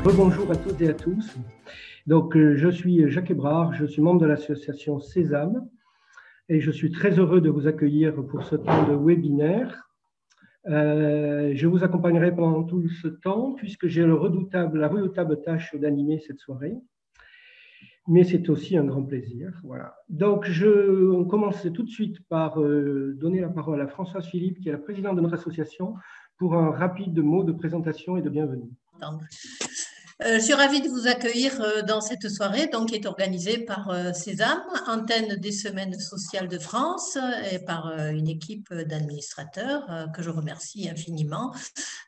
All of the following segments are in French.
rebonjour à toutes et à tous. Donc, je suis Jacques Hébrard, je suis membre de l'association Sésame et je suis très heureux de vous accueillir pour ce temps de webinaire. Je vous accompagnerai pendant tout ce temps puisque j'ai la redoutable tâche d'animer cette soirée. Mais c'est aussi un grand plaisir. Voilà. Donc, on commence tout de suite par donner la parole à Françoise Philippe, qui est la présidente de notre association, pour un rapide mot de présentation et de bienvenue. Je suis ravie de vous accueillir dans cette soirée qui est organisée par Sésame, antenne des Semaines sociales de France, et par une équipe d'administrateurs que je remercie infiniment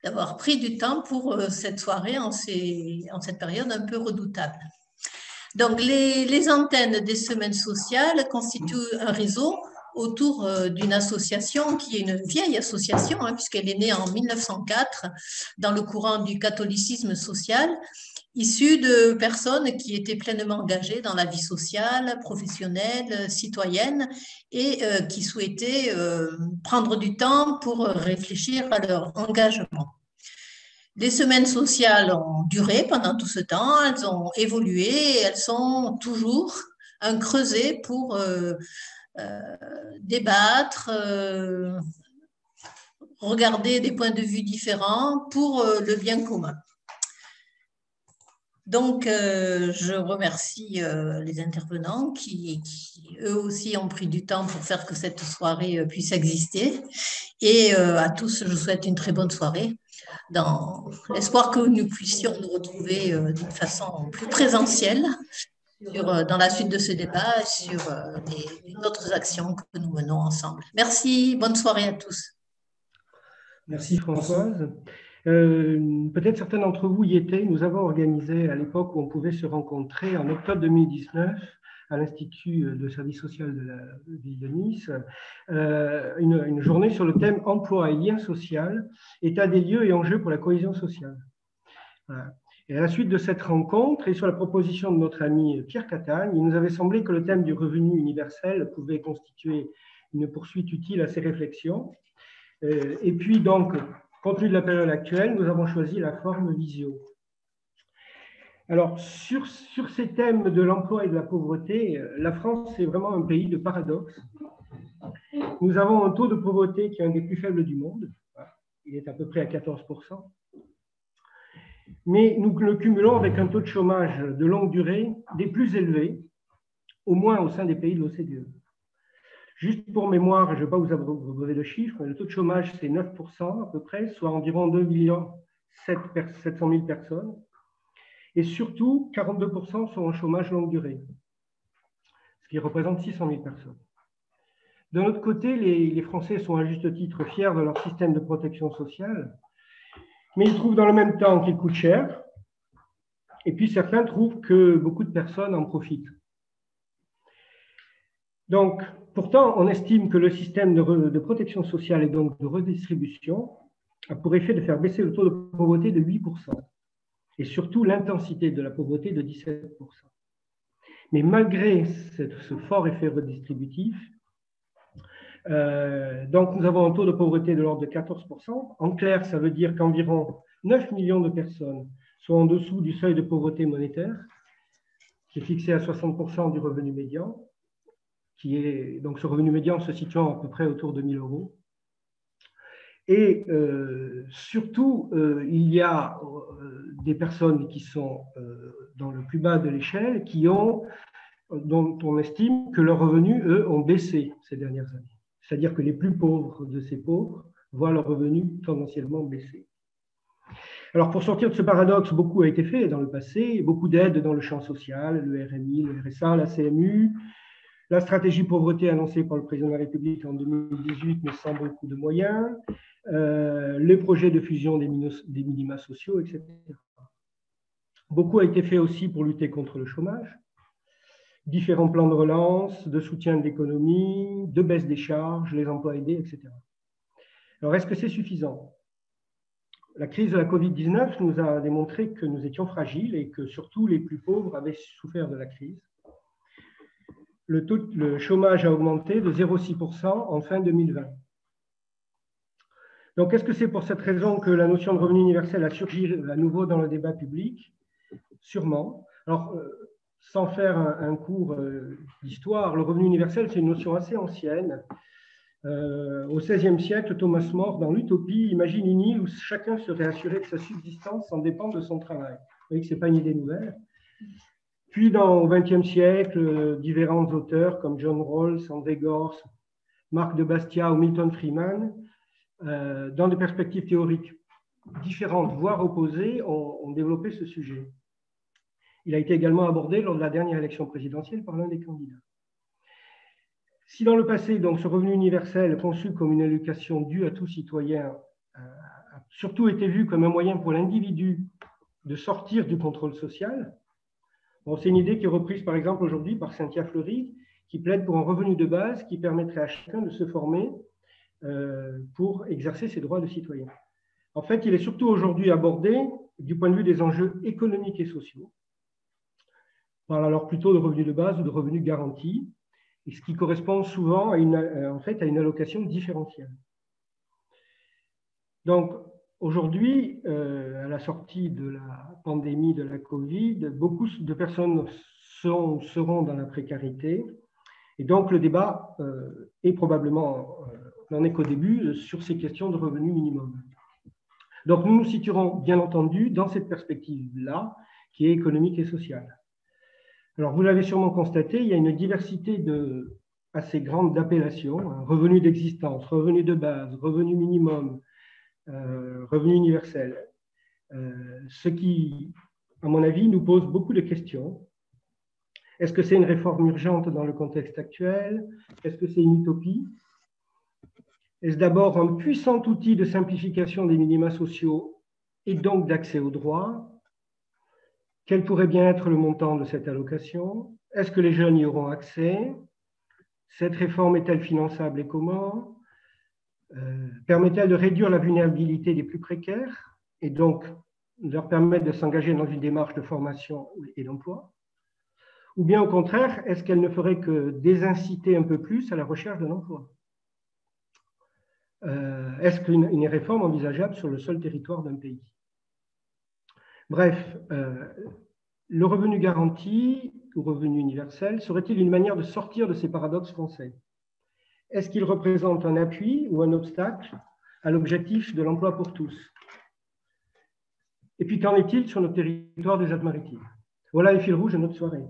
d'avoir pris du temps pour cette soirée en cette période un peu redoutable. Donc, les antennes des Semaines sociales constituent un réseau autour d'une association qui est une vieille association, puisqu'elle est née en 1904 dans le courant du catholicisme social, issue de personnes qui étaient pleinement engagées dans la vie sociale, professionnelle, citoyenne, et qui souhaitaient prendre du temps pour réfléchir à leur engagement. Les semaines sociales ont duré pendant tout ce temps, elles ont évolué et elles sont toujours un creuset pour débattre, regarder des points de vue différents pour le bien commun. Donc, je remercie les intervenants qui, eux aussi, ont pris du temps pour faire que cette soirée puisse exister. Et à tous, je vous souhaite une très bonne soirée, dans l'espoir que nous puissions nous retrouver d'une façon plus présentielle dans la suite de ce débat sur d'autres actions que nous menons ensemble. Merci, bonne soirée à tous. Merci Françoise. Peut-être certains d'entre vous y étaient. Nous avons organisé à l'époque où on pouvait se rencontrer en octobre 2019 à l'Institut de service social de la ville de Nice, une journée sur le thème emploi et lien social, état des lieux et enjeux pour la cohésion sociale. Voilà. Et à la suite de cette rencontre et sur la proposition de notre ami Pierre Catagne, il nous avait semblé que le thème du revenu universel pouvait constituer une poursuite utile à ces réflexions. Et puis donc, compte tenu de la période actuelle, nous avons choisi la forme visio. Alors, sur ces thèmes de l'emploi et de la pauvreté, la France est vraiment un pays de paradoxes. Nous avons un taux de pauvreté qui est un des plus faibles du monde. Il est à peu près à 14%. Mais nous le cumulons avec un taux de chômage de longue durée des plus élevés, au moins au sein des pays de l'OCDE. Juste pour mémoire, je ne vais pas vous abreuver de chiffres, le taux de chômage, c'est 9% à peu près, soit environ 2 700 000 personnes. Et surtout, 42% sont en chômage longue durée, ce qui représente 600 000 personnes. D'un autre côté, les Français sont à juste titre fiers de leur système de protection sociale, mais ils trouvent dans le même temps qu'il coûte cher. Et puis certains trouvent que beaucoup de personnes en profitent. Donc, pourtant, on estime que le système de protection sociale et donc de redistribution a pour effet de faire baisser le taux de pauvreté de 8% et surtout l'intensité de la pauvreté de 17%. Mais malgré ce fort effet redistributif, donc nous avons un taux de pauvreté de l'ordre de 14%. En clair, ça veut dire qu'environ 9 millions de personnes sont en dessous du seuil de pauvreté monétaire, qui est fixé à 60% du revenu médian. Donc ce revenu médian se situant à peu près autour de 1 000 €. Et surtout, il y a des personnes qui sont dans le plus bas de l'échelle, dont on estime que leurs revenus, eux, ont baissé ces dernières années. C'est-à-dire que les plus pauvres de ces pauvres voient leurs revenus tendanciellement baisser. Alors, pour sortir de ce paradoxe, beaucoup a été fait dans le passé, beaucoup d'aides dans le champ social, le RMI, le RSA, la CMU, la stratégie pauvreté annoncée par le président de la République en 2018, mais sans beaucoup de moyens, les projets de fusion des minima sociaux, etc. Beaucoup a été fait aussi pour lutter contre le chômage, différents plans de relance, de soutien de l'économie, de baisse des charges, les emplois aidés, etc. Alors, est-ce que c'est suffisant ? La crise de la Covid-19 nous a démontré que nous étions fragiles et que surtout les plus pauvres avaient souffert de la crise. Le chômage a augmenté de 0,6% en fin 2020. Donc, est-ce que c'est pour cette raison que la notion de revenu universel a surgi à nouveau dans le débat public ? sûrement. Alors, sans faire un cours d'histoire, le revenu universel, c'est une notion assez ancienne. Au XVIe siècle, Thomas More, dans l'Utopie, imagine une île où chacun serait assuré de sa subsistance sans dépendre de son travail. Vous voyez que ce n'est pas une idée nouvelle. Puis, au XXe siècle, différents auteurs comme John Rawls, André Gorz, Marc de Bastia ou Milton Friedman, dans des perspectives théoriques différentes, voire opposées, ont développé ce sujet. Il a été également abordé lors de la dernière élection présidentielle par l'un des candidats. Si dans le passé, donc, ce revenu universel, conçu comme une allocation due à tout citoyen, a surtout été vu comme un moyen pour l'individu de sortir du contrôle social, bon, c'est une idée qui est reprise par exemple aujourd'hui par Cynthia Fleury, qui plaide pour un revenu de base qui permettrait à chacun de se former pour exercer ses droits de citoyen. En fait, il est surtout aujourd'hui abordé du point de vue des enjeux économiques et sociaux. On parle alors plutôt de revenu de base ou de revenu garanti, et ce qui correspond souvent à une allocation différentielle. Donc, aujourd'hui, à la sortie de la pandémie de la Covid, beaucoup de personnes seront dans la précarité. Et donc, le débat est probablement, n'en est qu'au début, sur ces questions de revenu minimum. Donc, nous nous situerons, bien entendu, dans cette perspective-là, qui est économique et sociale. Alors, vous l'avez sûrement constaté, il y a une diversité assez grande d'appellations, hein, revenu d'existence, revenu de base, revenu minimum, revenu universel. Ce qui, à mon avis, nous pose beaucoup de questions. Est-ce que c'est une réforme urgente dans le contexte actuel? Est-ce que c'est une utopie? Est-ce d'abord un puissant outil de simplification des minima sociaux et donc d'accès aux droits? Quel pourrait bien être le montant de cette allocation? Est-ce que les jeunes y auront accès? Cette réforme est-elle finançable et comment? Permet-elle de réduire la vulnérabilité des plus précaires et donc de leur permettre de s'engager dans une démarche de formation et d'emploi? Ou bien au contraire, est-ce qu'elle ne ferait que désinciter un peu plus à la recherche d'un emploi? Est-ce qu'une réforme envisageable sur le seul territoire d'un pays? Bref, le revenu garanti ou revenu universel serait-il une manière de sortir de ces paradoxes français? Est-ce qu'il représente un appui ou un obstacle à l'objectif de l'emploi pour tous? Et puis, qu'en est-il sur notre territoire des Alpes-Maritimes? Voilà les fils rouges de notre soirée.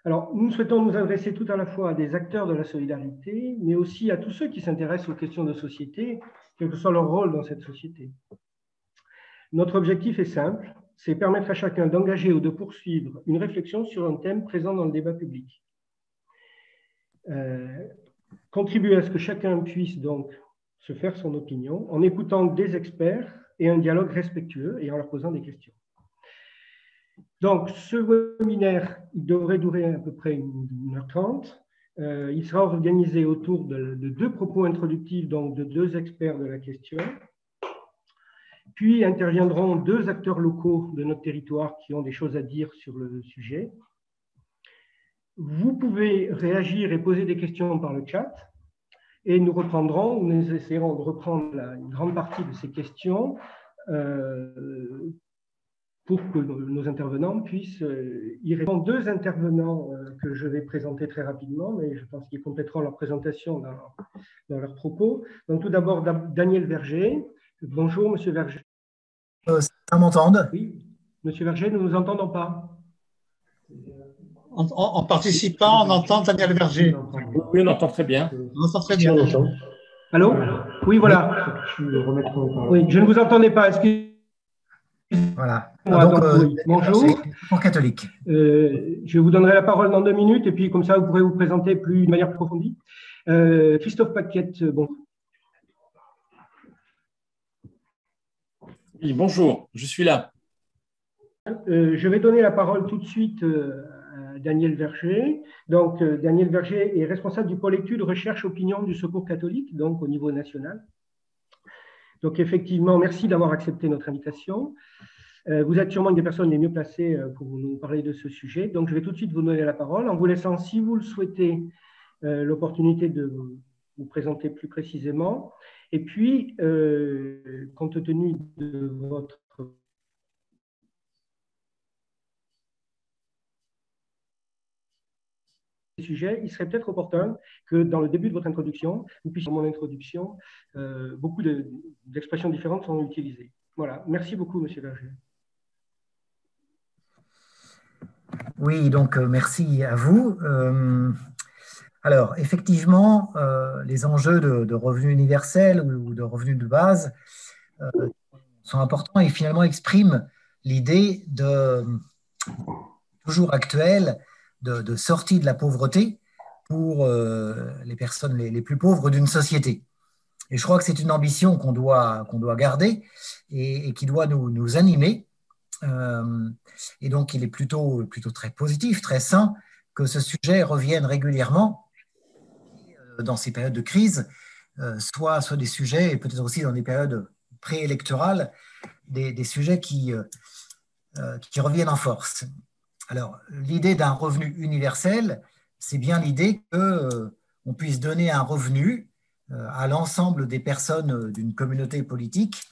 Alors, nous souhaitons nous adresser tout à la fois à des acteurs de la solidarité, mais aussi à tous ceux qui s'intéressent aux questions de société, quel que soit leur rôle dans cette société. Notre objectif est simple, c'est permettre à chacun d'engager ou de poursuivre une réflexion sur un thème présent dans le débat public. Contribuer à ce que chacun puisse donc se faire son opinion en écoutant des experts et un dialogue respectueux et en leur posant des questions. Donc, ce webinaire, il devrait durer à peu près 1h30. Il sera organisé autour de 2 propos introductifs, donc de 2 experts de la question. Puis interviendront 2 acteurs locaux de notre territoire qui ont des choses à dire sur le sujet. Vous pouvez réagir et poser des questions par le chat. Et nous reprendrons, nous essaierons de reprendre une grande partie de ces questions pour que nos intervenants puissent y répondre. 2 intervenants que je vais présenter très rapidement, mais je pense qu'ils compléteront leur présentation dans leurs propos. Donc, tout d'abord, Daniel Verger. Bonjour, Monsieur Verger. Ça m'entende? Oui, Monsieur Verger, nous ne nous entendons pas. En participant, on entend Daniel Verger. Oui, on entend très bien. On entend très bien. Allô? Oui, voilà. Oui, je ne vous entendais pas. Excusez-moi. Voilà. Donc, oui. Bonjour. Pour catholique. Je vous donnerai la parole dans 2 minutes et puis comme ça, vous pourrez vous présenter de manière approfondie. Christophe Paquette, bon. Oui, bonjour, je suis là. Je vais donner la parole tout de suite à Daniel Verger. Donc, Daniel Verger est responsable du pôle études, recherche, opinion du Secours catholique, donc au niveau national. Donc, effectivement, merci d'avoir accepté notre invitation. Vous êtes sûrement une des personnes les mieux placées pour nous parler de ce sujet. Donc, je vais tout de suite vous donner la parole en vous laissant, si vous le souhaitez, l'opportunité de vous présenter plus précisément. Et puis, compte tenu de votre sujet, il serait peut-être opportun que dans le début de votre introduction, vous puissiez, dans mon introduction, beaucoup d'expressions différentes sont utilisées. Voilà, merci beaucoup, Monsieur Berger. Oui, donc merci à vous. Alors, effectivement, les enjeux de revenus universels ou de revenus de base sont importants et finalement expriment l'idée toujours actuelle de sortie de la pauvreté pour les personnes les plus pauvres d'une société. Et je crois que c'est une ambition qu'on doit garder et qui doit nous animer. Et donc, il est plutôt très positif, très sain que ce sujet revienne régulièrement dans ces périodes de crise, soit des sujets, et peut-être aussi dans des périodes préélectorales, des sujets qui reviennent en force. Alors, l'idée d'un revenu universel, c'est bien l'idée qu'on puisse donner un revenu à l'ensemble des personnes d'une communauté politique,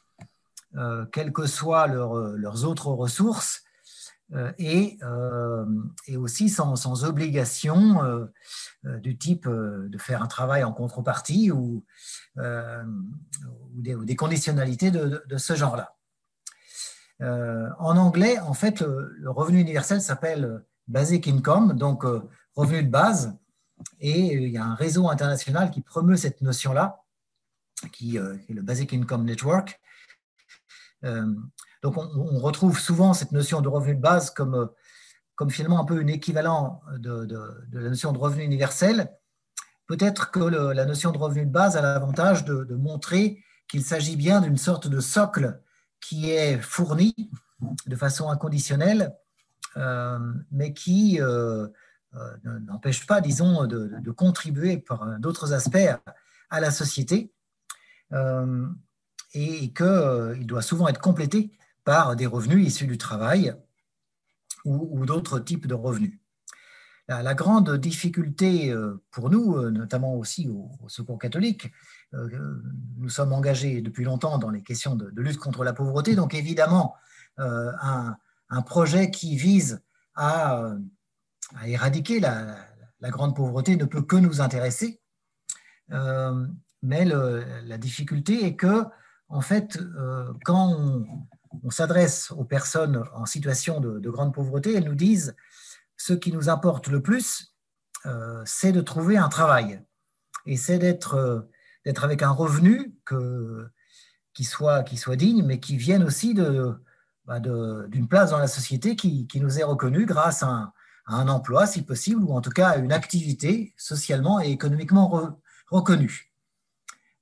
quelles que soient leurs autres ressources, et aussi sans obligation du type de faire un travail en contrepartie ou des conditionnalités de ce genre-là. En anglais, en fait, le revenu universel s'appelle Basic Income, donc revenu de base, et il y a un réseau international qui promeut cette notion-là, qui est le Basic Income Network. Donc, on retrouve souvent cette notion de revenu de base comme finalement un peu un équivalent de la notion de revenu universel. Peut-être que la notion de revenu de base a l'avantage de montrer qu'il s'agit bien d'une sorte de socle qui est fourni de façon inconditionnelle, mais qui n'empêche pas, disons, de contribuer par d'autres aspects à la société, et qu'il doit souvent être complété par des revenus issus du travail ou d'autres types de revenus. La grande difficulté pour nous, notamment aussi au Secours catholique, nous sommes engagés depuis longtemps dans les questions de lutte contre la pauvreté, donc évidemment un projet qui vise à éradiquer la grande pauvreté ne peut que nous intéresser, mais la difficulté est que, en fait, quand on s'adresse aux personnes en situation de grande pauvreté, elles nous disent ce qui nous importe le plus, c'est de trouver un travail. Et c'est d'être avec un revenu qui soit digne, mais qui vienne aussi d'une place dans la société qui nous est reconnue grâce à un emploi, si possible, ou en tout cas à une activité socialement et économiquement reconnue.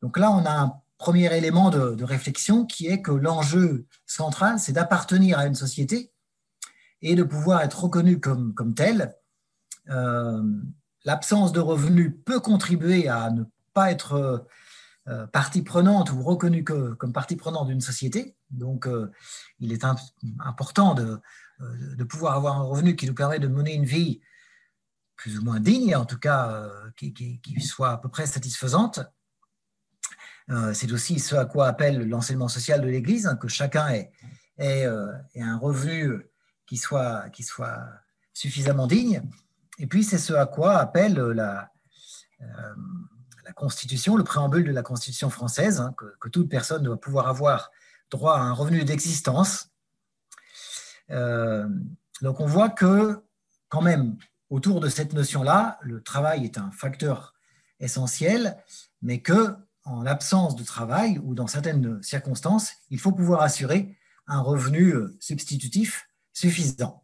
Donc là, on a un premier élément de réflexion qui est que l'enjeu central, c'est d'appartenir à une société et de pouvoir être reconnu comme tel. L'absence de revenus peut contribuer à ne pas être partie prenante ou reconnue comme partie prenante d'une société. Donc, il est important de pouvoir avoir un revenu qui nous permet de mener une vie plus ou moins digne, en tout cas qui soit à peu près satisfaisante. C'est aussi ce à quoi appelle l'enseignement social de l'Église, hein, que chacun ait un revenu qui soit suffisamment digne. Et puis, c'est ce à quoi appelle la Constitution, le préambule de la Constitution française, hein, que toute personne doit pouvoir avoir droit à un revenu d'existence. Donc, on voit que, quand même, autour de cette notion-là, le travail est un facteur essentiel, mais que, en l'absence de travail ou dans certaines circonstances, il faut pouvoir assurer un revenu substitutif suffisant.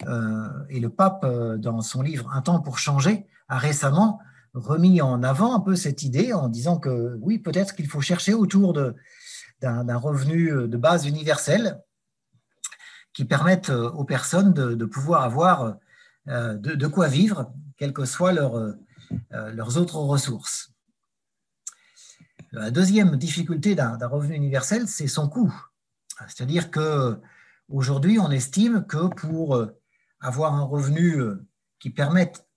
Et le pape, dans son livre « Un temps pour changer », a récemment remis en avant un peu cette idée en disant que oui, peut-être qu'il faut chercher autour d'un revenu de base universel qui permette aux personnes de pouvoir avoir de quoi vivre, quelles que soient leurs autres ressources. La deuxième difficulté d'un revenu universel, c'est son coût. C'est-à-dire qu'aujourd'hui, on estime que pour avoir un revenu qui permette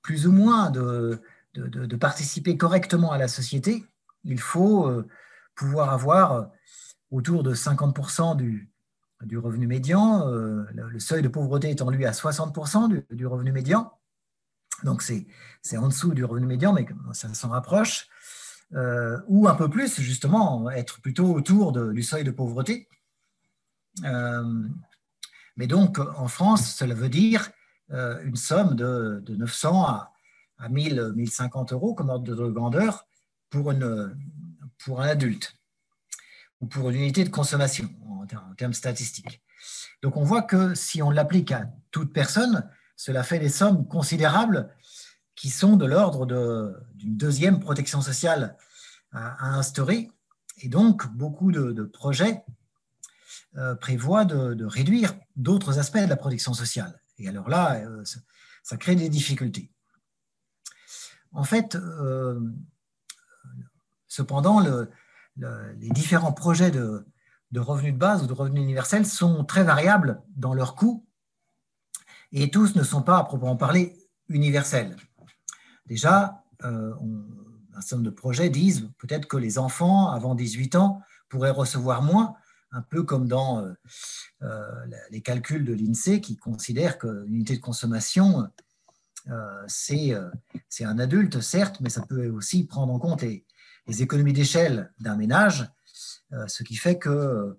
plus ou moins de participer correctement à la société, il faut pouvoir avoir autour de 50% du revenu médian, le seuil de pauvreté étant lui à 60% du revenu médian. Donc c'est en dessous du revenu médian, mais ça s'en rapproche, ou un peu plus, justement, être plutôt autour du seuil de pauvreté. Mais donc, en France, cela veut dire une somme de 900 à 1000, 1050 euros comme ordre de grandeur pour un adulte ou pour une unité de consommation en termes statistiques. Donc, on voit que si on l'applique à toute personne, cela fait des sommes considérables qui sont de l'ordre d'une deuxième protection sociale à instaurer. Et donc, beaucoup de projets prévoient de réduire d'autres aspects de la protection sociale. Et alors là, ça crée des difficultés. En fait, cependant, les différents projets de revenus de base ou de revenus universels sont très variables dans leur coût et tous ne sont pas, à proprement parler, universels. Déjà, un certain nombre de projets disent peut-être que les enfants avant 18 ans pourraient recevoir moins, un peu comme dans les calculs de l'INSEE qui considèrent qu'une unité de consommation, c'est un adulte, certes, mais ça peut aussi prendre en compte les économies d'échelle d'un ménage, ce qui fait que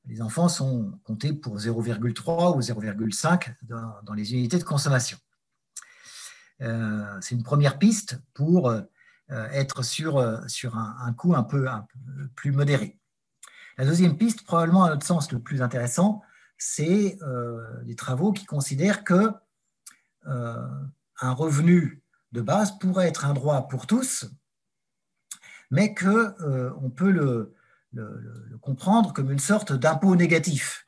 les enfants sont comptés pour 0,3 ou 0,5 dans les unités de consommation. C'est une première piste pour être sur un coût un peu plus modéré. La deuxième piste, probablement à notre sens le plus intéressant, c'est des travaux qui considèrent que un revenu de base pourrait être un droit pour tous, mais qu'on peut le comprendre comme une sorte d'impôt négatif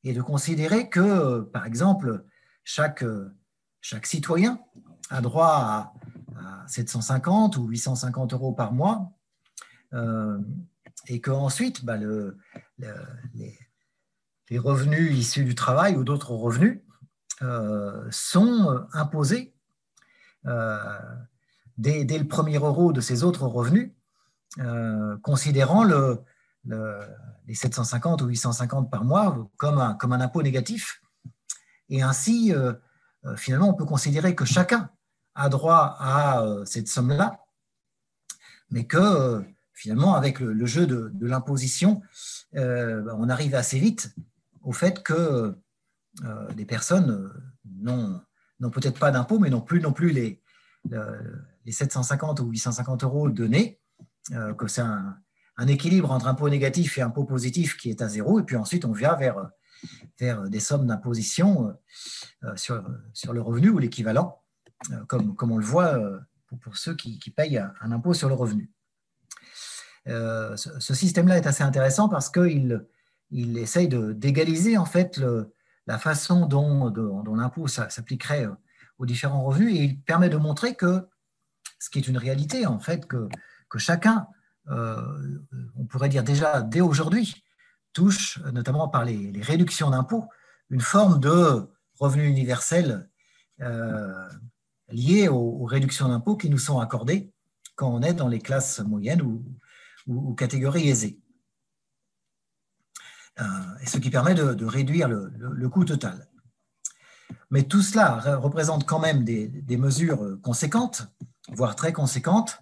et de considérer que, par exemple, chaque citoyen a droit à 750 ou 850 euros par mois et qu'ensuite, les revenus issus du travail ou d'autres revenus sont imposés dès le premier euro de ces autres revenus, considérant les 750 ou 850 par mois comme un impôt négatif. Et ainsi, finalement, on peut considérer que chacun a droit à cette somme-là, mais que finalement, avec le jeu de l'imposition, on arrive assez vite au fait que des personnes n'ont peut-être pas d'impôt, mais non plus les 750 ou 850 euros donnés, que c'est un équilibre entre impôt négatif et impôt positif qui est à zéro, et puis ensuite on vient vers des sommes d'imposition sur le revenu ou l'équivalent, comme on le voit pour ceux qui payent un impôt sur le revenu. Ce système-là est assez intéressant parce qu'il essaye d'égaliser en fait la façon dont l'impôt s'appliquerait aux différents revenus, et il permet de montrer que, ce qui est une réalité en fait, que chacun, on pourrait dire déjà dès aujourd'hui, touche, notamment par les réductions d'impôts, une forme de revenu universel lié aux réductions d'impôts qui nous sont accordées quand on est dans les classes moyennes ou catégories aisées. Et ce qui permet de réduire le coût total. Mais tout cela représente quand même des mesures conséquentes, voire très conséquentes,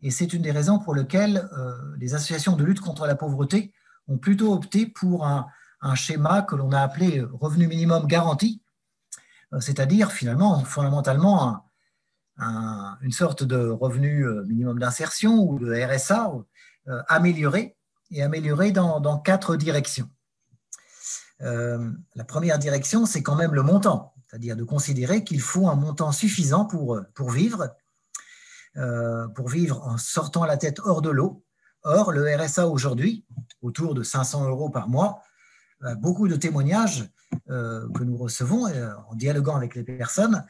et c'est une des raisons pour lesquelles les associations de lutte contre la pauvreté ont plutôt opté pour un schéma que l'on a appelé revenu minimum garanti, c'est-à-dire fondamentalement une sorte de revenu minimum d'insertion ou de RSA amélioré dans 4 directions. La première direction, c'est quand même le montant, c'est-à-dire de considérer qu'il faut un montant suffisant pour vivre en sortant la tête hors de l'eau. Or, le RSA aujourd'hui, autour de 500 euros par mois, beaucoup de témoignages que nous recevons en dialoguant avec les personnes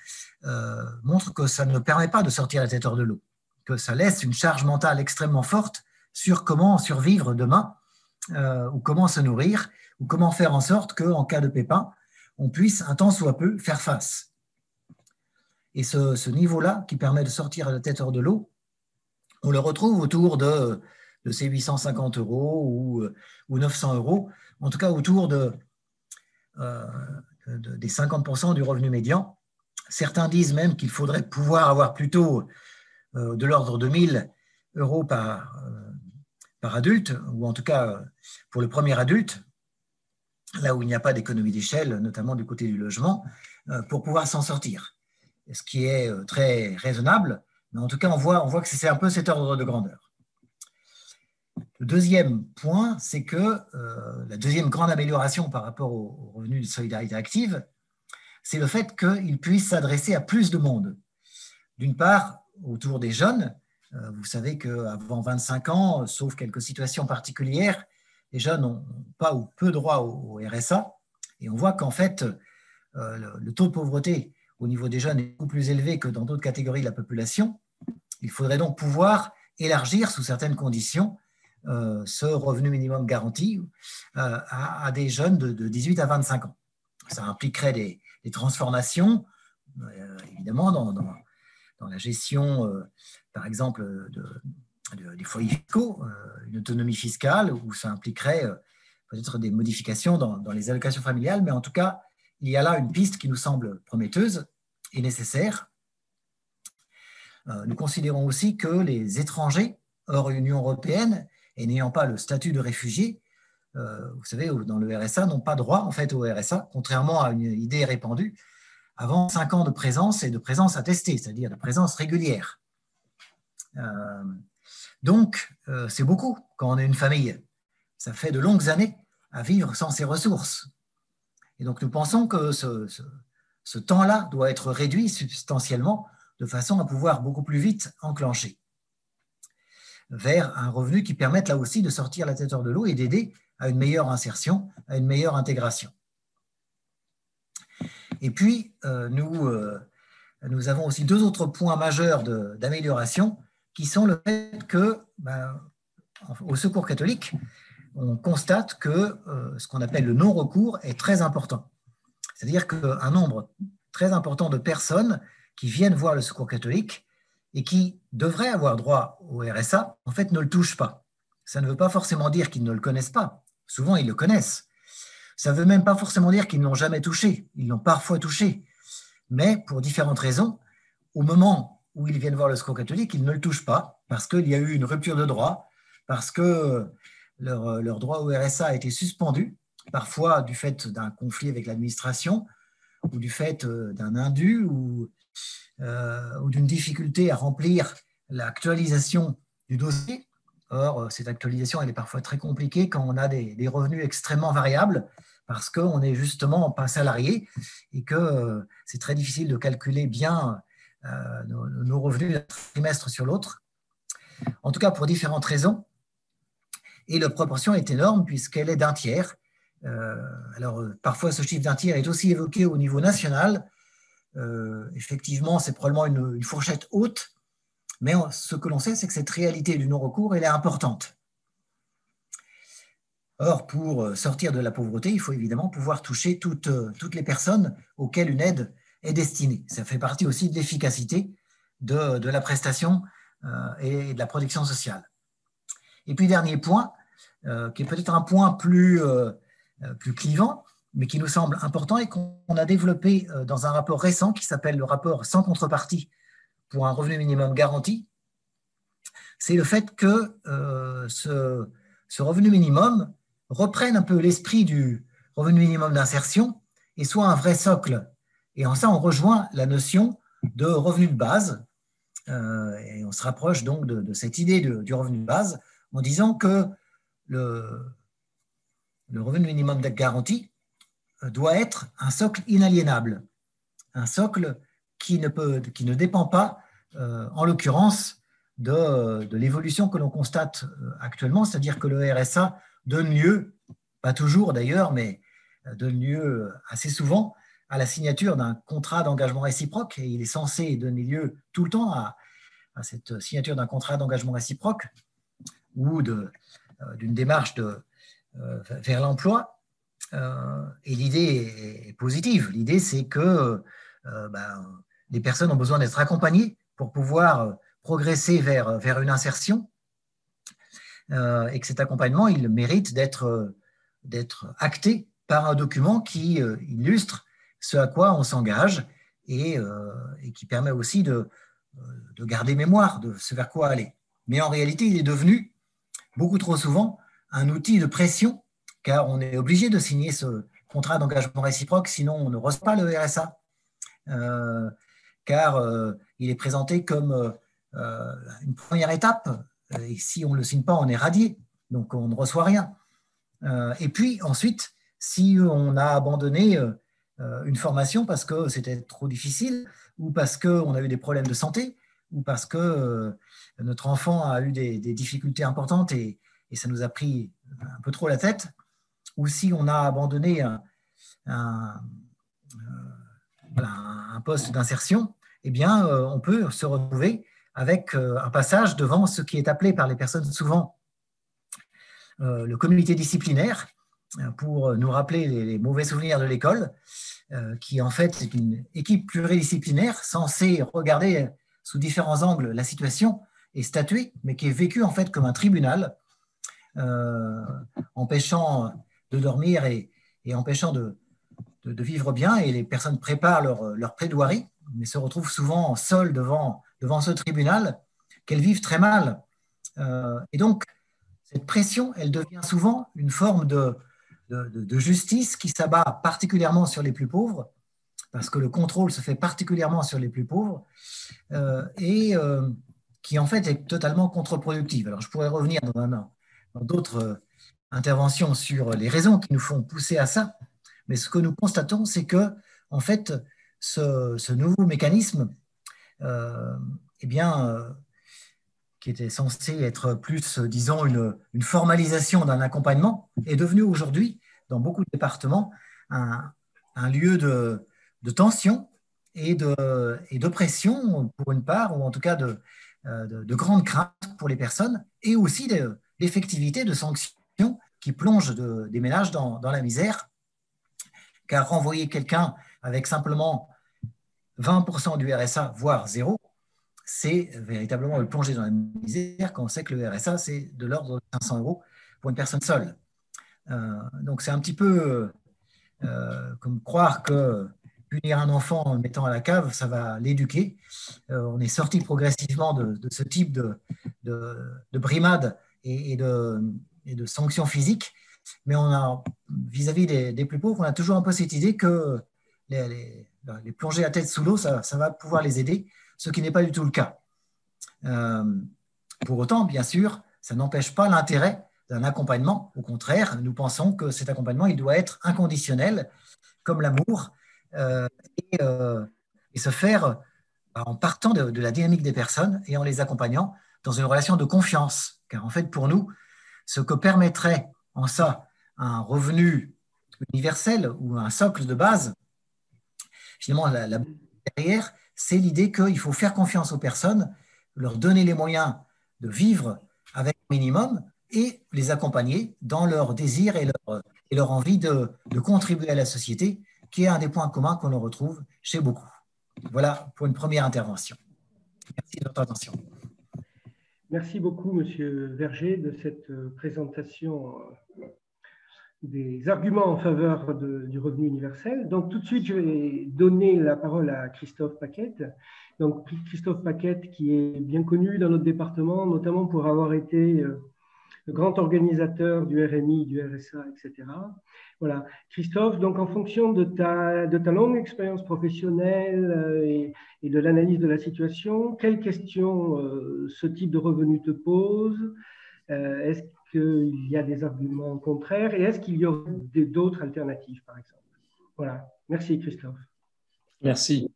montrent que ça ne permet pas de sortir la tête hors de l'eau, que ça laisse une charge mentale extrêmement forte sur comment survivre demain, ou comment se nourrir, ou comment faire en sorte qu'en cas de pépin, on puisse un tant soit peu faire face. Et ce niveau-là, qui permet de sortir la tête hors de l'eau, on le retrouve autour de ces 850 euros ou 900 euros, en tout cas autour des 50% du revenu médian, Certains disent même qu'il faudrait pouvoir avoir plutôt de l'ordre de 1 000 € par adulte, ou en tout cas pour le premier adulte, là où il n'y a pas d'économie d'échelle, notamment du côté du logement, pour pouvoir s'en sortir. Ce qui est très raisonnable, mais en tout cas, on voit que c'est un peu cet ordre de grandeur. Le deuxième point, c'est que la deuxième grande amélioration par rapport au revenu de solidarité active, c'est le fait qu'il puisse s'adresser à plus de monde. D'une part, autour des jeunes, vous savez qu'avant 25 ans, sauf quelques situations particulières, les jeunes n'ont pas ou peu droit au RSA. Et on voit qu'en fait, le taux de pauvreté au niveau des jeunes est beaucoup plus élevé que dans d'autres catégories de la population. Il faudrait donc pouvoir élargir, sous certaines conditions, ce revenu minimum garanti à des jeunes de 18 à 25 ans. Ça impliquerait des transformations, évidemment, dans la gestion, par exemple, des foyers fiscaux, une autonomie fiscale, où ça impliquerait peut-être des modifications dans les allocations familiales, mais en tout cas, il y a là une piste qui nous semble prometteuse et nécessaire. Nous considérons aussi que les étrangers hors Union européenne et n'ayant pas le statut de réfugié, vous savez, dans le RSA, n'ont pas droit en fait au RSA, contrairement à une idée répandue, avant 5 ans de présence et de présence attestée, c'est-à-dire de présence régulière. Donc, c'est beaucoup quand on est une famille. Ça fait de longues années à vivre sans ces ressources. Et donc, nous pensons que ce temps-là doit être réduit substantiellement de façon à pouvoir beaucoup plus vite enclencher vers un revenu qui permette là aussi de sortir la tête hors de l'eau et d'aider à une meilleure insertion, à une meilleure intégration. Et puis, nous avons aussi 2 autres points majeurs d'amélioration qui sont le fait que, au Secours catholique, on constate que ce qu'on appelle le non-recours est très important. C'est-à-dire qu'un nombre très important de personnes qui viennent voir le Secours catholique et qui devraient avoir droit au RSA, en fait, ne le touchent pas. Ça ne veut pas forcément dire qu'ils ne le connaissent pas. Souvent, ils le connaissent. Ça ne veut même pas forcément dire qu'ils ne l'ont jamais touché. Ils l'ont parfois touché. Mais pour différentes raisons, au moment où ils viennent voir le Secours catholique, ils ne le touchent pas parce qu'il y a eu une rupture de droit, parce que leur droit au RSA a été suspendu, parfois du fait d'un conflit avec l'administration ou du fait d'un indu ou d'une difficulté à remplir l'actualisation du dossier. Or, cette actualisation, elle est parfois très compliquée quand on a des revenus extrêmement variables parce qu'on n'est justement pas salarié et que c'est très difficile de calculer bien nos revenus d'un trimestre sur l'autre. En tout cas, pour différentes raisons. Et la proportion est énorme puisqu'elle est d'1 tiers. Alors, parfois, ce chiffre d'1 tiers est aussi évoqué au niveau national. Effectivement, c'est probablement une fourchette haute, mais ce que l'on sait, c'est que cette réalité du non-recours, elle est importante. Or, pour sortir de la pauvreté, il faut évidemment pouvoir toucher toutes les personnes auxquelles une aide est destinée. Ça fait partie aussi de l'efficacité de la prestation et de la protection sociale. Et puis, dernier point, qui est peut-être un point plus clivant, mais qui nous semble important et qu'on a développé dans un rapport récent qui s'appelle le rapport sans contrepartie pour un revenu minimum garanti, c'est le fait que ce revenu minimum reprenne un peu l'esprit du revenu minimum d'insertion et soit un vrai socle. Et en ça, on rejoint la notion de revenu de base et on se rapproche donc de cette idée du revenu de base en disant que le revenu minimum garanti doit être un socle inaliénable, un socle qui ne dépend pas, en l'occurrence, de l'évolution que l'on constate actuellement, c'est-à-dire que le RSA donne lieu, pas toujours d'ailleurs, mais donne lieu assez souvent à la signature d'un contrat d'engagement réciproque, et il est censé donner lieu tout le temps à cette signature d'un contrat d'engagement réciproque ou d'une démarche vers l'emploi. Et l'idée est positive. L'idée, c'est que les personnes ont besoin d'être accompagnées pour pouvoir progresser vers une insertion et que cet accompagnement, il mérite d'être acté par un document qui illustre ce à quoi on s'engage et qui permet aussi de garder mémoire de ce vers quoi aller. Mais en réalité, il est devenu beaucoup trop souvent un outil de pression, car on est obligé de signer ce contrat d'engagement réciproque, sinon on ne reçoit pas le RSA, car il est présenté comme une première étape, et si on ne le signe pas, on est radié, donc on ne reçoit rien. Et puis ensuite, si on a abandonné une formation parce que c'était trop difficile, ou parce qu'on a eu des problèmes de santé, ou parce que notre enfant a eu des difficultés importantes et ça nous a pris un peu trop la tête, ou si on a abandonné un poste d'insertion, eh bien, on peut se retrouver avec un passage devant ce qui est appelé par les personnes souvent le comité disciplinaire, pour nous rappeler les mauvais souvenirs de l'école, qui en fait est une équipe pluridisciplinaire censée regarder sous différents angles la situation et statuer, mais qui est vécue en fait comme un tribunal, empêchant de dormir et empêchant de vivre bien, et les personnes préparent leur plaidoirie, mais se retrouvent souvent seules devant ce tribunal qu'elles vivent très mal. Et donc, cette pression, elle devient souvent une forme de justice qui s'abat particulièrement sur les plus pauvres, parce que le contrôle se fait particulièrement sur les plus pauvres, et qui en fait est totalement contre-productive. Alors je pourrais revenir dans d'autres interventions sur les raisons qui nous font pousser à ça, mais ce que nous constatons, c'est que en fait, ce nouveau mécanisme, qui était censé être plus, disons, une formalisation d'un accompagnement, est devenu aujourd'hui, dans beaucoup de départements, un lieu de tension et de pression, pour une part, ou en tout cas de grande crainte pour les personnes, et aussi d'effectivité de sanctions qui plongent des ménages dans la misère, car renvoyer quelqu'un avec simplement 20% du RSA, voire zéro, c'est véritablement le plonger dans la misère quand on sait que le RSA, c'est de l'ordre de 500 € pour une personne seule. Donc, c'est un petit peu comme croire que punir un enfant en le mettant à la cave, ça va l'éduquer. On est sorti progressivement de ce type de brimade et de sanctions physiques, mais on a, vis-à-vis des plus pauvres, on a toujours un peu cette idée que les plonger la tête sous l'eau, ça va pouvoir les aider, ce qui n'est pas du tout le cas. Pour autant, bien sûr, ça n'empêche pas l'intérêt d'un accompagnement. Au contraire, nous pensons que cet accompagnement, il doit être inconditionnel, comme l'amour, et se faire en partant de la dynamique des personnes et en les accompagnant dans une relation de confiance. Car en fait, pour nous, ce que permettrait en ça un revenu universel ou un socle de base, finalement, la derrière, c'est l'idée qu'il faut faire confiance aux personnes, leur donner les moyens de vivre avec un minimum et les accompagner dans leur désir et leur envie de contribuer à la société, qui est un des points communs qu'on retrouve chez beaucoup. Voilà pour une première intervention. Merci de votre attention. Merci beaucoup, Monsieur Verger, de cette présentation des arguments en faveur du revenu universel. Donc, tout de suite, je vais donner la parole à Christophe Paquette. Donc, Christophe Paquette, qui est bien connu dans notre département, notamment pour avoir été le grand organisateur du RMI, du RSA, etc. Voilà. Christophe, donc en fonction de ta longue expérience professionnelle et de l'analyse de la situation, quelles questions ce type de revenu te pose? Est-ce qu'il y a des arguments contraires et est-ce qu'il y aurait d'autres alternatives, par exemple? Voilà. Merci, Christophe. Merci.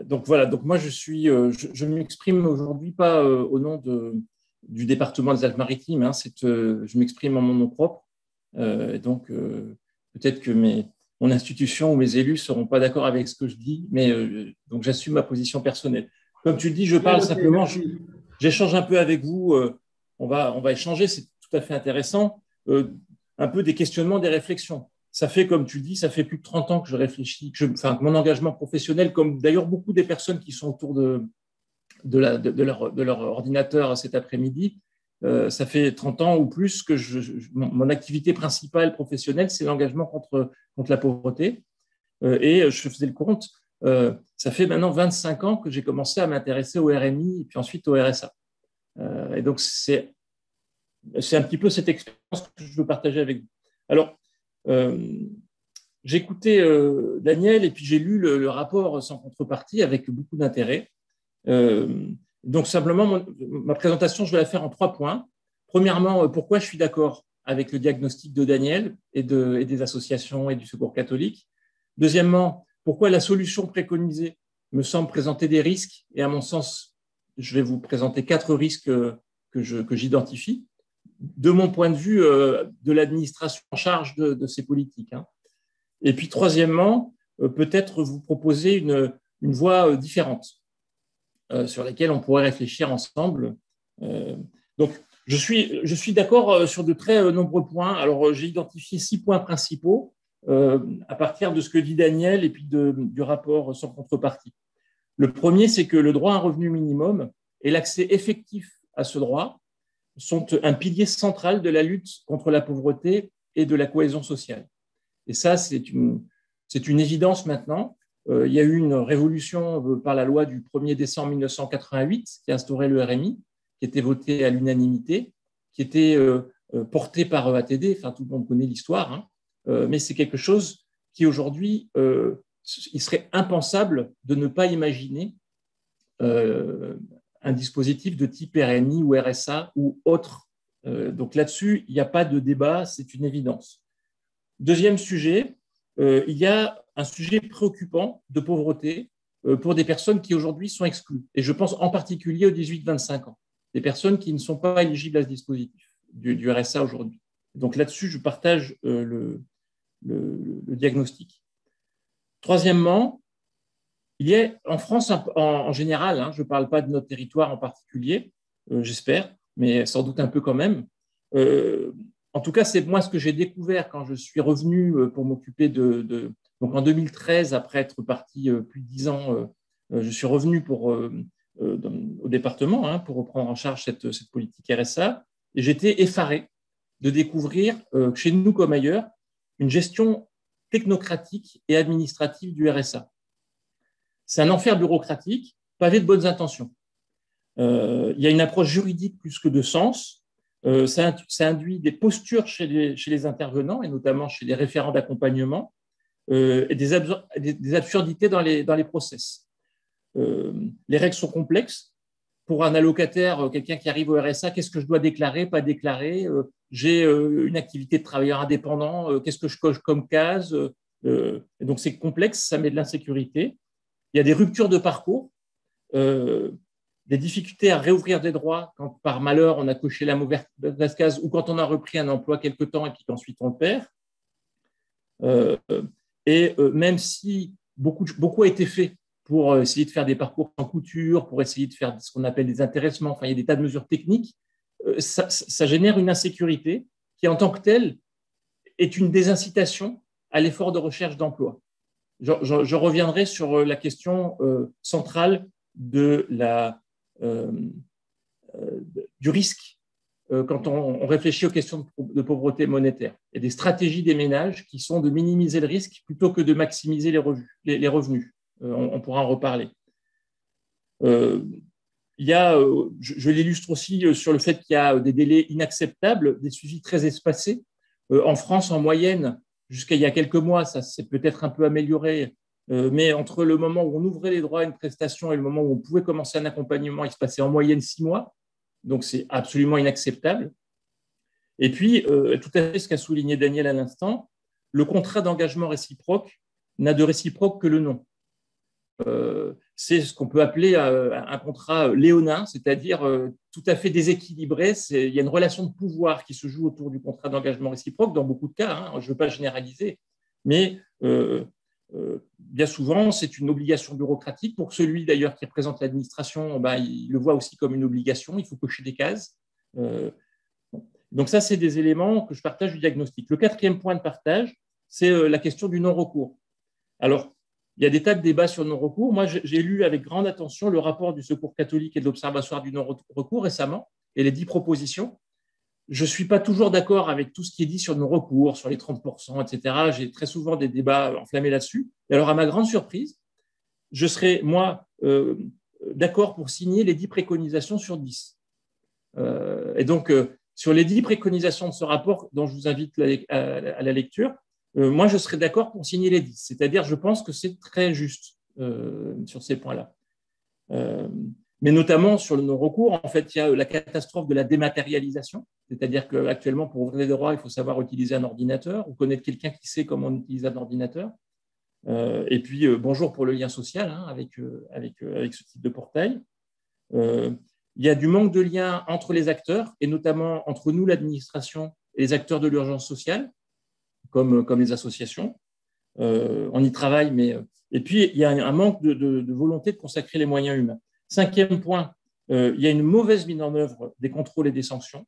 Donc voilà, donc moi je m'exprime aujourd'hui pas au nom du département des Alpes-Maritimes, hein, je m'exprime en mon nom propre. Donc peut-être que mon institution ou mes élus ne seront pas d'accord avec ce que je dis, mais donc j'assume ma position personnelle. Comme tu le dis, je parle simplement, j'échange un peu avec vous, on va échanger, c'est tout à fait intéressant, un peu des questionnements, des réflexions. Ça fait, comme tu le dis, ça fait plus de 30 ans que je réfléchis, mon engagement professionnel, comme d'ailleurs beaucoup des personnes qui sont autour de leur ordinateur cet après-midi, ça fait 30 ans ou plus que mon activité principale professionnelle, c'est l'engagement contre la pauvreté. et je faisais le compte, ça fait maintenant 25 ans que j'ai commencé à m'intéresser au RMI et puis ensuite au RSA. Et donc, c'est un petit peu cette expérience que je veux partager avec vous. Alors, j'ai écouté Daniel et puis j'ai lu le rapport sans contrepartie avec beaucoup d'intérêt. Donc, simplement, ma présentation, je vais la faire en 3 points. Premièrement, pourquoi je suis d'accord avec le diagnostic de Daniel et des associations et du Secours catholique. Deuxièmement, pourquoi la solution préconisée me semble présenter des risques. Et à mon sens, je vais vous présenter 4 risques que j'identifie de mon point de vue de l'administration en charge de ces politiques. Et puis, troisièmement, peut-être vous proposer une voie différente sur laquelle on pourrait réfléchir ensemble. Donc, je suis d'accord sur de très nombreux points. Alors, j'ai identifié 6 points principaux à partir de ce que dit Daniel et puis du rapport sans contrepartie. Le premier, c'est que le droit à un revenu minimum et l'accès effectif à ce droit sont un pilier central de la lutte contre la pauvreté et de la cohésion sociale. Et ça, c'est une évidence maintenant. Il y a eu une révolution par la loi du 1er décembre 1988 qui a instauré le RMI, qui était voté à l'unanimité, qui était porté par ATD, enfin tout le monde connaît l'histoire, mais c'est quelque chose qui aujourd'hui, il serait impensable de ne pas imaginer un dispositif de type RMI ou RSA ou autre. Donc là-dessus, il n'y a pas de débat, c'est une évidence. Deuxième sujet, il y a un sujet préoccupant de pauvreté pour des personnes qui aujourd'hui sont exclues. Et je pense en particulier aux 18-25 ans, des personnes qui ne sont pas éligibles à ce dispositif du RSA aujourd'hui. Donc là-dessus, je partage le diagnostic. Troisièmement, il y a en France en général, je ne parle pas de notre territoire en particulier, j'espère, mais sans doute un peu quand même. En tout cas, c'est moi ce que j'ai découvert quand je suis revenu pour m'occuper donc en 2013, après être parti plus de 10 ans, je suis revenu au département pour reprendre en charge cette politique RSA. Et j'étais effaré de découvrir, chez nous comme ailleurs, une gestion technocratique et administrative du RSA. C'est un enfer bureaucratique, pavé de bonnes intentions. Il y a une approche juridique plus que de sens. Ça induit des postures chez les intervenants, et notamment chez les référents d'accompagnement, et des absurdités dans les process. Les règles sont complexes. Pour un allocataire, quelqu'un qui arrive au RSA, qu'est-ce que je dois déclarer, pas déclarer? J'ai une activité de travailleur indépendant, qu'est-ce que je coche comme case? Et donc, c'est complexe, ça met de l'insécurité. Il y a des ruptures de parcours, des difficultés à réouvrir des droits quand, par malheur, on a coché la mauvaise case ou quand on a repris un emploi quelque temps et puis qu'ensuite on le perd. Même si beaucoup a été fait pour essayer de faire des parcours en couture, pour essayer de faire ce qu'on appelle des intéressements, enfin, il y a des tas de mesures techniques, ça génère une insécurité qui, en tant que telle, est une désincitation à l'effort de recherche d'emploi. Je reviendrai sur la question centrale du risque quand on réfléchit aux questions de pauvreté monétaire et des stratégies des ménages qui sont de minimiser le risque plutôt que de maximiser les revenus. On pourra en reparler. Je l'illustre aussi sur le fait qu'il y a des délais inacceptables, des suivis très espacés. En France, en moyenne, jusqu'à il y a quelques mois, ça s'est peut-être un peu amélioré, mais entre le moment où on ouvrait les droits à une prestation et le moment où on pouvait commencer un accompagnement, il se passait en moyenne 6 mois. Donc, c'est absolument inacceptable. Et puis, tout à fait ce qu'a souligné Daniel à l'instant, le contrat d'engagement réciproque n'a de réciproque que le nom. C'est ce qu'on peut appeler un contrat léonin, c'est-à-dire tout à fait déséquilibré. Il y a une relation de pouvoir qui se joue autour du contrat d'engagement réciproque dans beaucoup de cas. Je ne veux pas généraliser, mais bien souvent, c'est une obligation bureaucratique. Pour celui d'ailleurs qui représente l'administration, il le voit aussi comme une obligation, il faut cocher des cases. Donc ça, c'est des éléments que je partage du diagnostic. Le 4e point de partage, c'est la question du non-recours. Alors, il y a des tas de débats sur le non-recours. Moi, j'ai lu avec grande attention le rapport du Secours catholique et de l'Observatoire du non-recours récemment et les 10 propositions. je ne suis pas toujours d'accord avec tout ce qui est dit sur nos recours, sur les 30%, etc. J'ai très souvent des débats enflammés là-dessus. Et alors, à ma grande surprise, je serais, moi, d'accord pour signer les 10 préconisations sur 10. Et donc, sur les 10 préconisations de ce rapport, dont je vous invite à la lecture, moi, je serais d'accord pour signer les 10. C'est-à-dire, je pense que c'est très juste sur ces points-là. Mais notamment sur le non-recours, en fait, il y a la catastrophe de la dématérialisation, c'est-à-dire qu'actuellement, pour ouvrir des droits, il faut savoir utiliser un ordinateur ou connaître quelqu'un qui sait comment on utilise un ordinateur. Et puis, bonjour pour le lien social hein, avec ce type de portail. Il y a du manque de lien entre les acteurs, et notamment entre nous, l'administration, et les acteurs de l'urgence sociale, comme les associations. On y travaille, mais… Et puis, il y a un manque de volonté de consacrer les moyens humains. 5e point, il y a une mauvaise mise en œuvre des contrôles et des sanctions.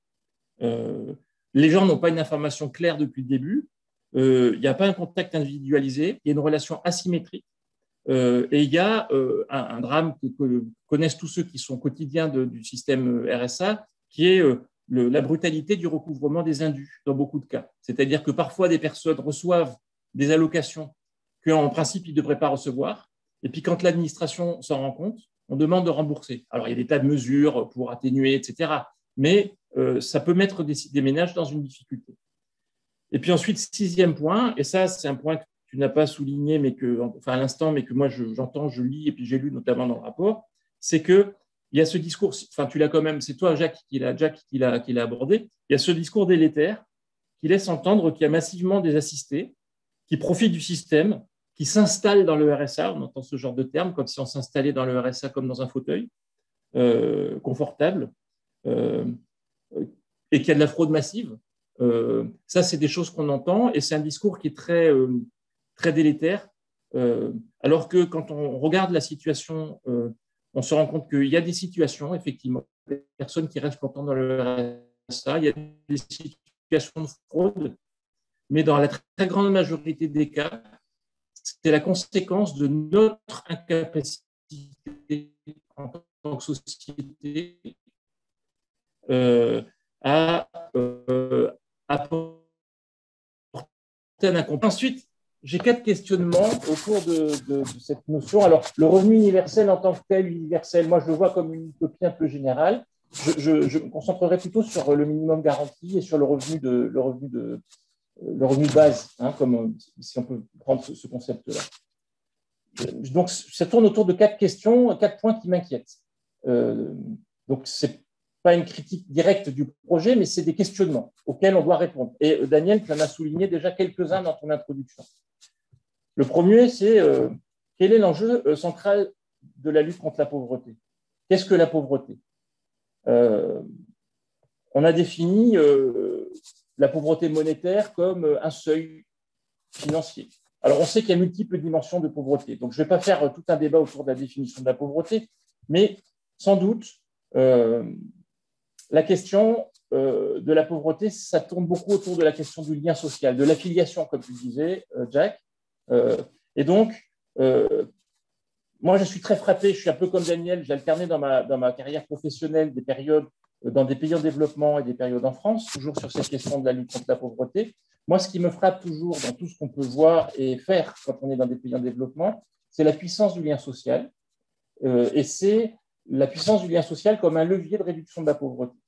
Les gens n'ont pas une information claire depuis le début. Il n'y a pas un contact individualisé. Il y a une relation asymétrique. Et il y a un drame que connaissent tous ceux qui sont quotidiens du système RSA, qui est la brutalité du recouvrement des indus dans beaucoup de cas. C'est-à-dire que parfois, des personnes reçoivent des allocations qu'en principe, ils ne devraient pas recevoir. Et puis, quand l'administration s'en rend compte, on demande de rembourser. Alors, il y a des tas de mesures pour atténuer, etc. Mais ça peut mettre des ménages dans une difficulté. Et puis ensuite, 6e point, et ça, c'est un point que tu n'as pas souligné, mais à l'instant, mais que moi, j'entends, je lis, et puis j'ai lu notamment dans le rapport, c'est qu'il y a ce discours, enfin, tu l'as quand même, c'est toi, Jacques, qui l'a abordé, il y a ce discours délétère qui laisse entendre qu'il y a massivement des assistés qui profitent du système, qui s'installent dans le RSA, on entend ce genre de terme, comme si on s'installait dans le RSA comme dans un fauteuil confortable, et qu'il y a de la fraude massive. Ça, c'est des choses qu'on entend, et c'est un discours qui est très, très délétère, alors que quand on regarde la situation, on se rend compte qu'il y a des situations, effectivement, des personnes qui restent longtemps dans le RSA, il y a des situations de fraude, mais dans la très grande majorité des cas, c'est la conséquence de notre incapacité en tant que société à apporter un accompagnement. Ensuite, j'ai 4 questionnements autour de cette notion. Alors, le revenu universel en tant que tel, universel, moi, je le vois comme une utopie un peu générale. Je me concentrerai plutôt sur le minimum garanti et sur le revenu de base, hein, comme si on peut prendre ce concept-là. Donc, ça tourne autour de 4 questions, 4 points qui m'inquiètent. Donc, ce n'est pas une critique directe du projet, mais c'est des questionnements auxquels on doit répondre. Et Daniel, tu en as souligné déjà quelques-uns dans ton introduction. Le premier, c'est quel est l'enjeu central de la lutte contre la pauvreté? Qu'est-ce que la pauvreté? On a défini la pauvreté monétaire comme un seuil financier. Alors, on sait qu'il y a multiples dimensions de pauvreté. Donc, je ne vais pas faire tout un débat autour de la définition de la pauvreté, mais sans doute, la question de la pauvreté, ça tourne beaucoup autour de la question du lien social, de l'affiliation, comme tu disais, Jack. Et donc, moi, je suis très frappé, je suis un peu comme Daniel, j'ai alterné dans ma carrière professionnelle des périodes dans des pays en développement et des périodes en France, toujours sur cette question de la lutte contre la pauvreté. Moi, ce qui me frappe toujours dans tout ce qu'on peut voir et faire quand on est dans des pays en développement, c'est la puissance du lien social. Et c'est la puissance du lien social comme un levier de réduction de la pauvreté.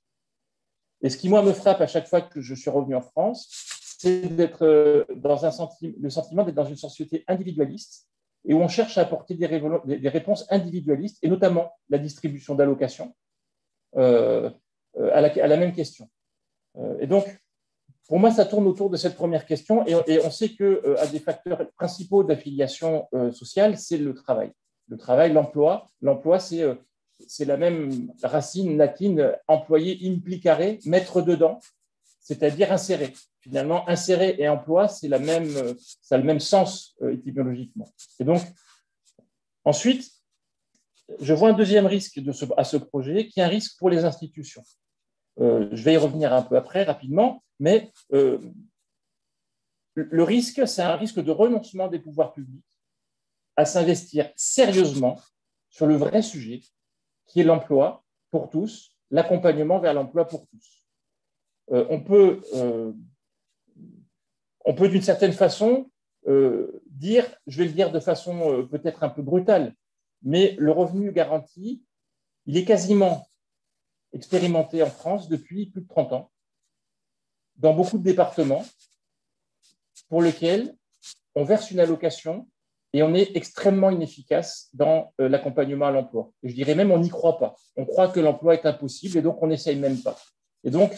Et ce qui, moi, me frappe à chaque fois que je suis revenu en France, c'est d'être le sentiment d'être dans une société individualiste et où on cherche à apporter des réponses individualistes, et notamment la distribution d'allocations à la même question. Et donc, pour moi, ça tourne autour de cette première question, et on sait qu'un des facteurs principaux d'affiliation sociale, c'est le travail. Le travail, l'emploi. L'emploi, c'est la même racine latine, employer, implicare, mettre dedans, c'est-à-dire insérer. Finalement, insérer et emploi, ça a le même sens étymologiquement. Et donc, ensuite, je vois un deuxième risque à ce projet, qui est un risque pour les institutions. Je vais y revenir un peu après, rapidement, mais le risque, c'est un risque de renoncement des pouvoirs publics à s'investir sérieusement sur le vrai sujet, qui est l'emploi pour tous, l'accompagnement vers l'emploi pour tous. on peut d'une certaine façon dire, je vais le dire de façon peut-être un peu brutale, mais le revenu garanti, il est quasiment expérimenté en France depuis plus de 30 ans, dans beaucoup de départements, pour lesquels on verse une allocation et on est extrêmement inefficace dans l'accompagnement à l'emploi. Je dirais même, on n'y croit pas. On croit que l'emploi est impossible et donc on n'essaye même pas. Et donc,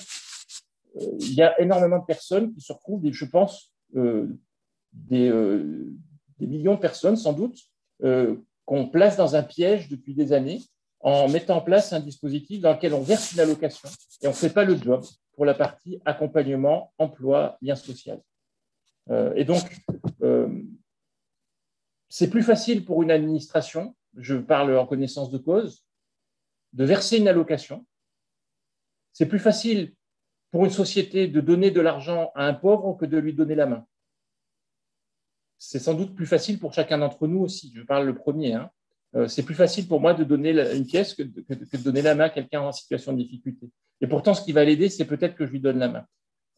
il y a énormément de personnes qui se retrouvent, je pense, des millions de personnes sans doute, qu'on place dans un piège depuis des années en mettant en place un dispositif dans lequel on verse une allocation et on ne fait pas le job pour la partie accompagnement, emploi, lien social. Et donc, c'est plus facile pour une administration, je parle en connaissance de cause, de verser une allocation. C'est plus facile pour une société de donner de l'argent à un pauvre que de lui donner la main. C'est sans doute plus facile pour chacun d'entre nous aussi. Je parle le premier. C'est plus facile pour moi de donner une pièce que de donner la main à quelqu'un en situation de difficulté. Et pourtant, ce qui va l'aider, c'est peut-être que je lui donne la main.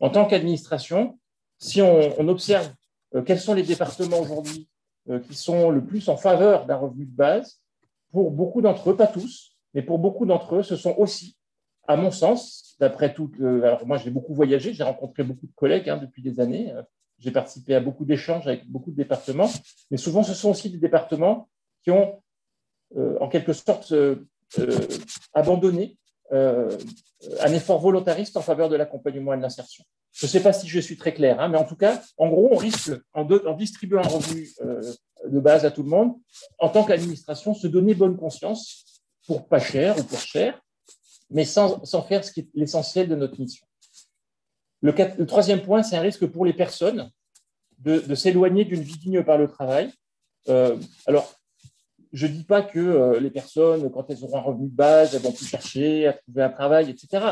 En tant qu'administration, si on observe quels sont les départements aujourd'hui qui sont le plus en faveur d'un revenu de base, pour beaucoup d'entre eux, pas tous, mais pour beaucoup d'entre eux, ce sont aussi, à mon sens, d'après tout, alors moi j'ai beaucoup voyagé, j'ai rencontré beaucoup de collègues depuis des années, j'ai participé à beaucoup d'échanges avec beaucoup de départements, mais souvent ce sont aussi des départements qui ont en quelque sorte abandonné un effort volontariste en faveur de l'accompagnement et de l'insertion. Je ne sais pas si je suis très clair, mais en tout cas, en gros, on risque, en distribuant un revenu de base à tout le monde, en tant qu'administration, se donner bonne conscience pour pas cher ou pour cher, mais sans faire ce qui est l'essentiel de notre mission. Le troisième point, c'est un risque pour les personnes de s'éloigner d'une vie digne par le travail. Alors, je ne dis pas que les personnes, quand elles auront un revenu de base, elles vont plus chercher à trouver un travail, etc.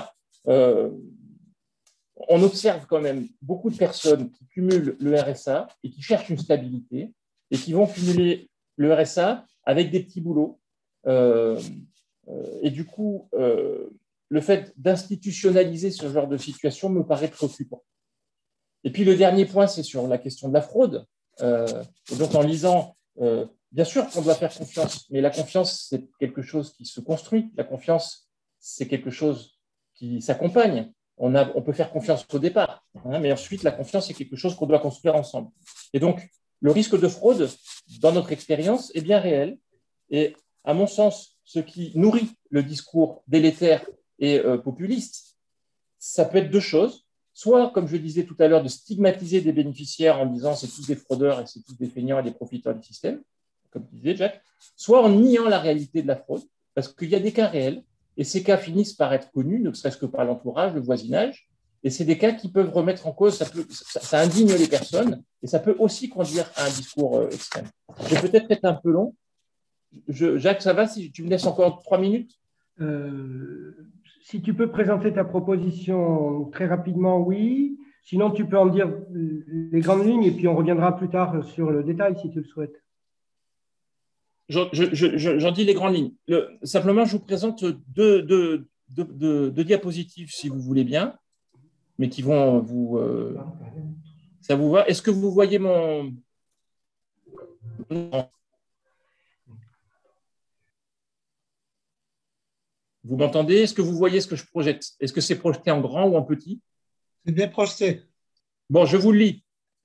On observe quand même beaucoup de personnes qui cumulent le RSA et qui cherchent une stabilité et qui vont cumuler le RSA avec des petits boulots. Et du coup, le fait d'institutionnaliser ce genre de situation me paraît préoccupant. Et puis le dernier point, c'est sur la question de la fraude. Donc en lisant, bien sûr qu'on doit faire confiance, mais la confiance, c'est quelque chose qui se construit. La confiance, c'est quelque chose qui s'accompagne. On peut faire confiance au départ, mais ensuite, la confiance, c'est quelque chose qu'on doit construire ensemble. Et donc, le risque de fraude, dans notre expérience, est bien réel. Et à mon sens, ce qui nourrit le discours délétère et populiste, ça peut être deux choses. Soit, comme je le disais tout à l'heure, de stigmatiser des bénéficiaires en disant c'est tous des fraudeurs et c'est tous des feignants et des profiteurs du système, comme disait Jacques, soit en niant la réalité de la fraude, parce qu'il y a des cas réels, et ces cas finissent par être connus, ne serait-ce que par l'entourage, le voisinage, et c'est des cas qui peuvent remettre en cause, ça indigne les personnes, et ça peut aussi conduire à un discours extrême. Je vais peut-être être un peu long. Jacques, ça va si tu me laisses encore 3 minutes? Si tu peux présenter ta proposition très rapidement, oui. Sinon, tu peux en dire les grandes lignes, et puis on reviendra plus tard sur le détail, si tu le souhaites. J'en dis les grandes lignes. Simplement, je vous présente deux diapositives, si vous voulez bien, mais qui vont vous... ça vous va? Est-ce que vous voyez mon... Vous m'entendez? Est-ce que vous voyez ce que je projette? Est-ce que c'est projeté en grand ou en petit? C'est bien projeté. Bon, je vous le lis.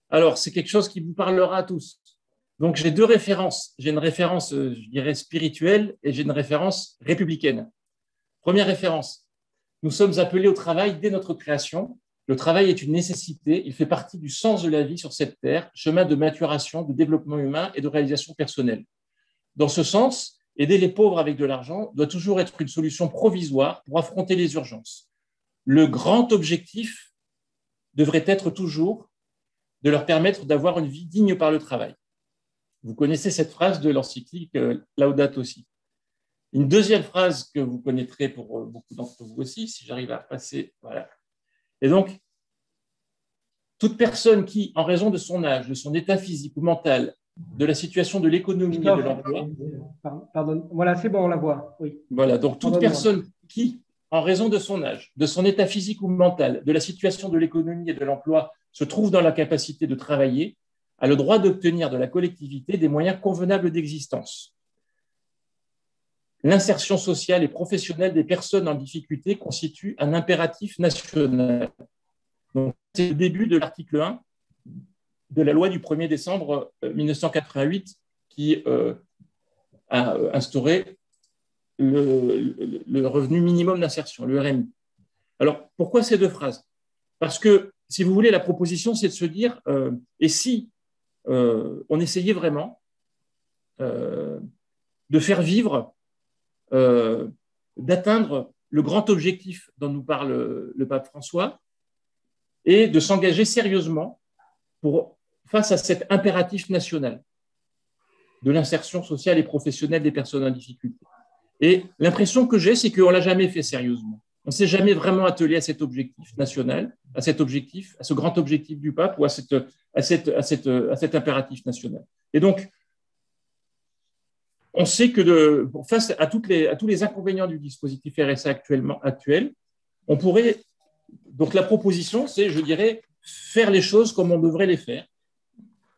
Alors, c'est quelque chose qui vous parlera à tous. Donc, j'ai deux références. J'ai une référence, je dirais, spirituelle et j'ai une référence républicaine. Première référence, nous sommes appelés au travail dès notre création. Le travail est une nécessité. Il fait partie du sens de la vie sur cette terre, chemin de maturation, de développement humain et de réalisation personnelle. Dans ce sens, aider les pauvres avec de l'argent doit toujours être une solution provisoire pour affronter les urgences. Le grand objectif devrait être toujours de leur permettre d'avoir une vie digne par le travail. Vous connaissez cette phrase de l'encyclique Laudato Si. Une deuxième phrase que vous connaîtrez pour beaucoup d'entre vous aussi, si j'arrive à passer. Voilà. Et donc, toute personne qui, en raison de son âge, de son état physique ou mental, de la situation de l'économie et de l'emploi. Pardon. Voilà, c'est bon, on la voit. Oui. Voilà, donc toute personne qui, en raison de son âge, de son état physique ou mental, de la situation de l'économie et de l'emploi, se trouve dans la capacité de travailler, a le droit d'obtenir de la collectivité des moyens convenables d'existence. L'insertion sociale et professionnelle des personnes en difficulté constitue un impératif national. C'est le début de l'article 1 de la loi du 1er décembre 1988 qui a instauré le revenu minimum d'insertion, le RMI. Alors, pourquoi ces deux phrases? Parce que, si vous voulez, la proposition, c'est de se dire, et si on essayait vraiment de faire vivre, d'atteindre le grand objectif dont nous parle le pape François, et de s'engager sérieusement face à cet impératif national de l'insertion sociale et professionnelle des personnes en difficulté. Et l'impression que j'ai, c'est qu'on ne l'a jamais fait sérieusement. On ne s'est jamais vraiment attelé à cet objectif national, à ce grand objectif du pape ou à cet impératif national. Et donc, on sait que face à tous les inconvénients du dispositif RSA actuel, on pourrait. Donc, la proposition, c'est, je dirais, faire les choses comme on devrait les faire,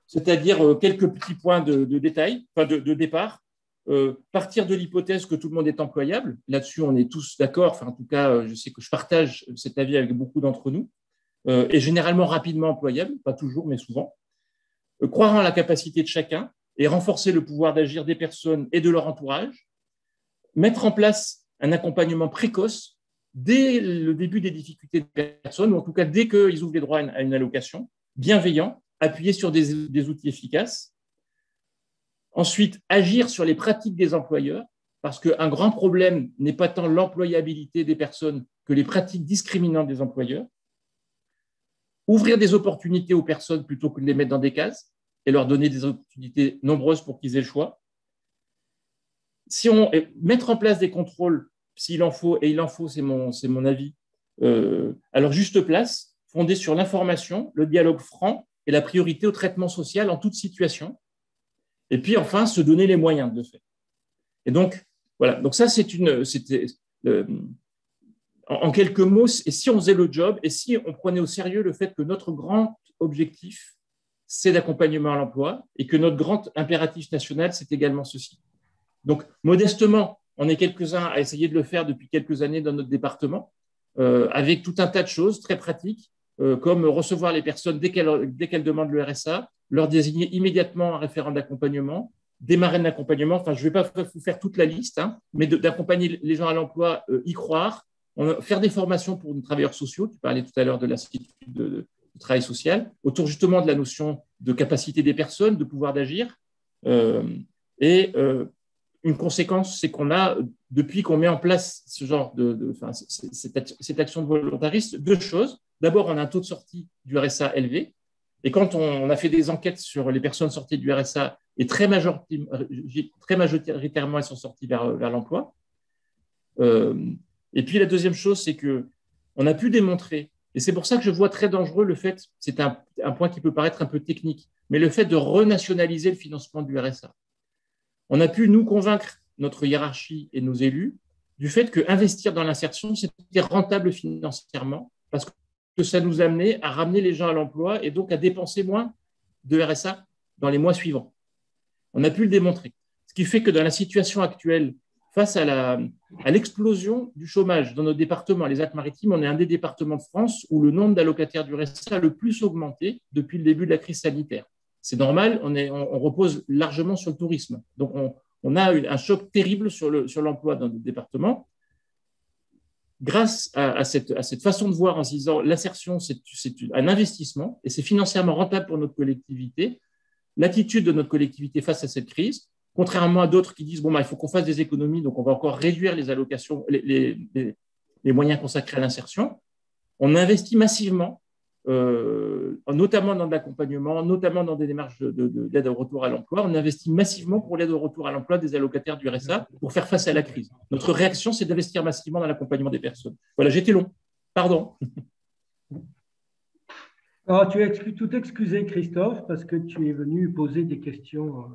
c'est-à-dire quelques petits points de détail, enfin de départ, partir de l'hypothèse que tout le monde est employable. Là-dessus, on est tous d'accord. Enfin, en tout cas, je sais que je partage cet avis avec beaucoup d'entre nous, et généralement rapidement employable, pas toujours, mais souvent. Croire en la capacité de chacun et renforcer le pouvoir d'agir des personnes et de leur entourage. Mettre en place un accompagnement précoce dès le début des difficultés des personnes, ou en tout cas dès qu'ils ouvrent les droits à une allocation, bienveillant, appuyé sur des outils efficaces. Ensuite, agir sur les pratiques des employeurs, parce qu'un grand problème n'est pas tant l'employabilité des personnes que les pratiques discriminantes des employeurs. Ouvrir des opportunités aux personnes plutôt que de les mettre dans des cases et leur donner des opportunités nombreuses pour qu'ils aient le choix. Mettre en place des contrôles, s'il en faut, et il en faut, c'est mon avis, à leur juste place, fondés sur l'information, le dialogue franc et la priorité au traitement social en toute situation. Et puis, enfin, se donner les moyens de le faire. Et donc, voilà. Donc ça, en quelques mots, et si on faisait le job, et si on prenait au sérieux le fait que notre grand objectif, c'est l'accompagnement à l'emploi, et que notre grand impératif national, c'est également ceci. Donc, modestement, on est quelques-uns à essayer de le faire depuis quelques années dans notre département, avec tout un tas de choses très pratiques, comme recevoir les personnes dès qu'elles demandent le RSA, leur désigner immédiatement un référent d'accompagnement, démarrer un accompagnement. Enfin, je ne vais pas vous faire toute la liste, mais d'accompagner les gens à l'emploi, y croire, faire des formations pour nos travailleurs sociaux. Tu parlais tout à l'heure de l'Institut de travail social, autour justement de la notion de capacité des personnes, de pouvoir d'agir. Une conséquence, c'est qu'on a, depuis qu'on met en place ce genre cette action de volontarisme, deux choses. D'abord, on a un taux de sortie du RSA élevé. Et quand on a fait des enquêtes sur les personnes sorties du RSA, et très majoritairement, elles sont sorties vers l'emploi. Et puis, la deuxième chose, c'est qu'on a pu démontrer, et c'est pour ça que je vois très dangereux le fait, c'est un point qui peut paraître un peu technique, mais le fait de renationaliser le financement du RSA. On a pu nous convaincre, notre hiérarchie et nos élus, du fait qu'investir dans l'insertion, c'était rentable financièrement, parce que ça nous amenait à ramener les gens à l'emploi et donc à dépenser moins de RSA dans les mois suivants. On a pu le démontrer. Ce qui fait que dans la situation actuelle, face à l'explosion du chômage dans nos départements, les Alpes-Maritimes, on est un des départements de France où le nombre d'allocataires du RSA a le plus augmenté depuis le début de la crise sanitaire. C'est normal, on repose largement sur le tourisme. Donc, on a un choc terrible sur l'emploi dans notre département. Grâce à cette façon de voir en se disant l'insertion, c'est un investissement et c'est financièrement rentable pour notre collectivité, l'attitude de notre collectivité face à cette crise, contrairement à d'autres qui disent il faut qu'on fasse des économies, donc on va encore réduire les allocations, les moyens consacrés à l'insertion, on investit massivement, notamment dans de l'accompagnement, notamment dans des démarches d'aide au retour à l'emploi. On investit massivement pour l'aide au retour à l'emploi des allocataires du RSA pour faire face à la crise. Notre réaction, c'est d'investir massivement dans l'accompagnement des personnes. Voilà, j'étais long. Pardon. Alors, tu es tout excusé, Christophe, parce que tu es venu poser des questions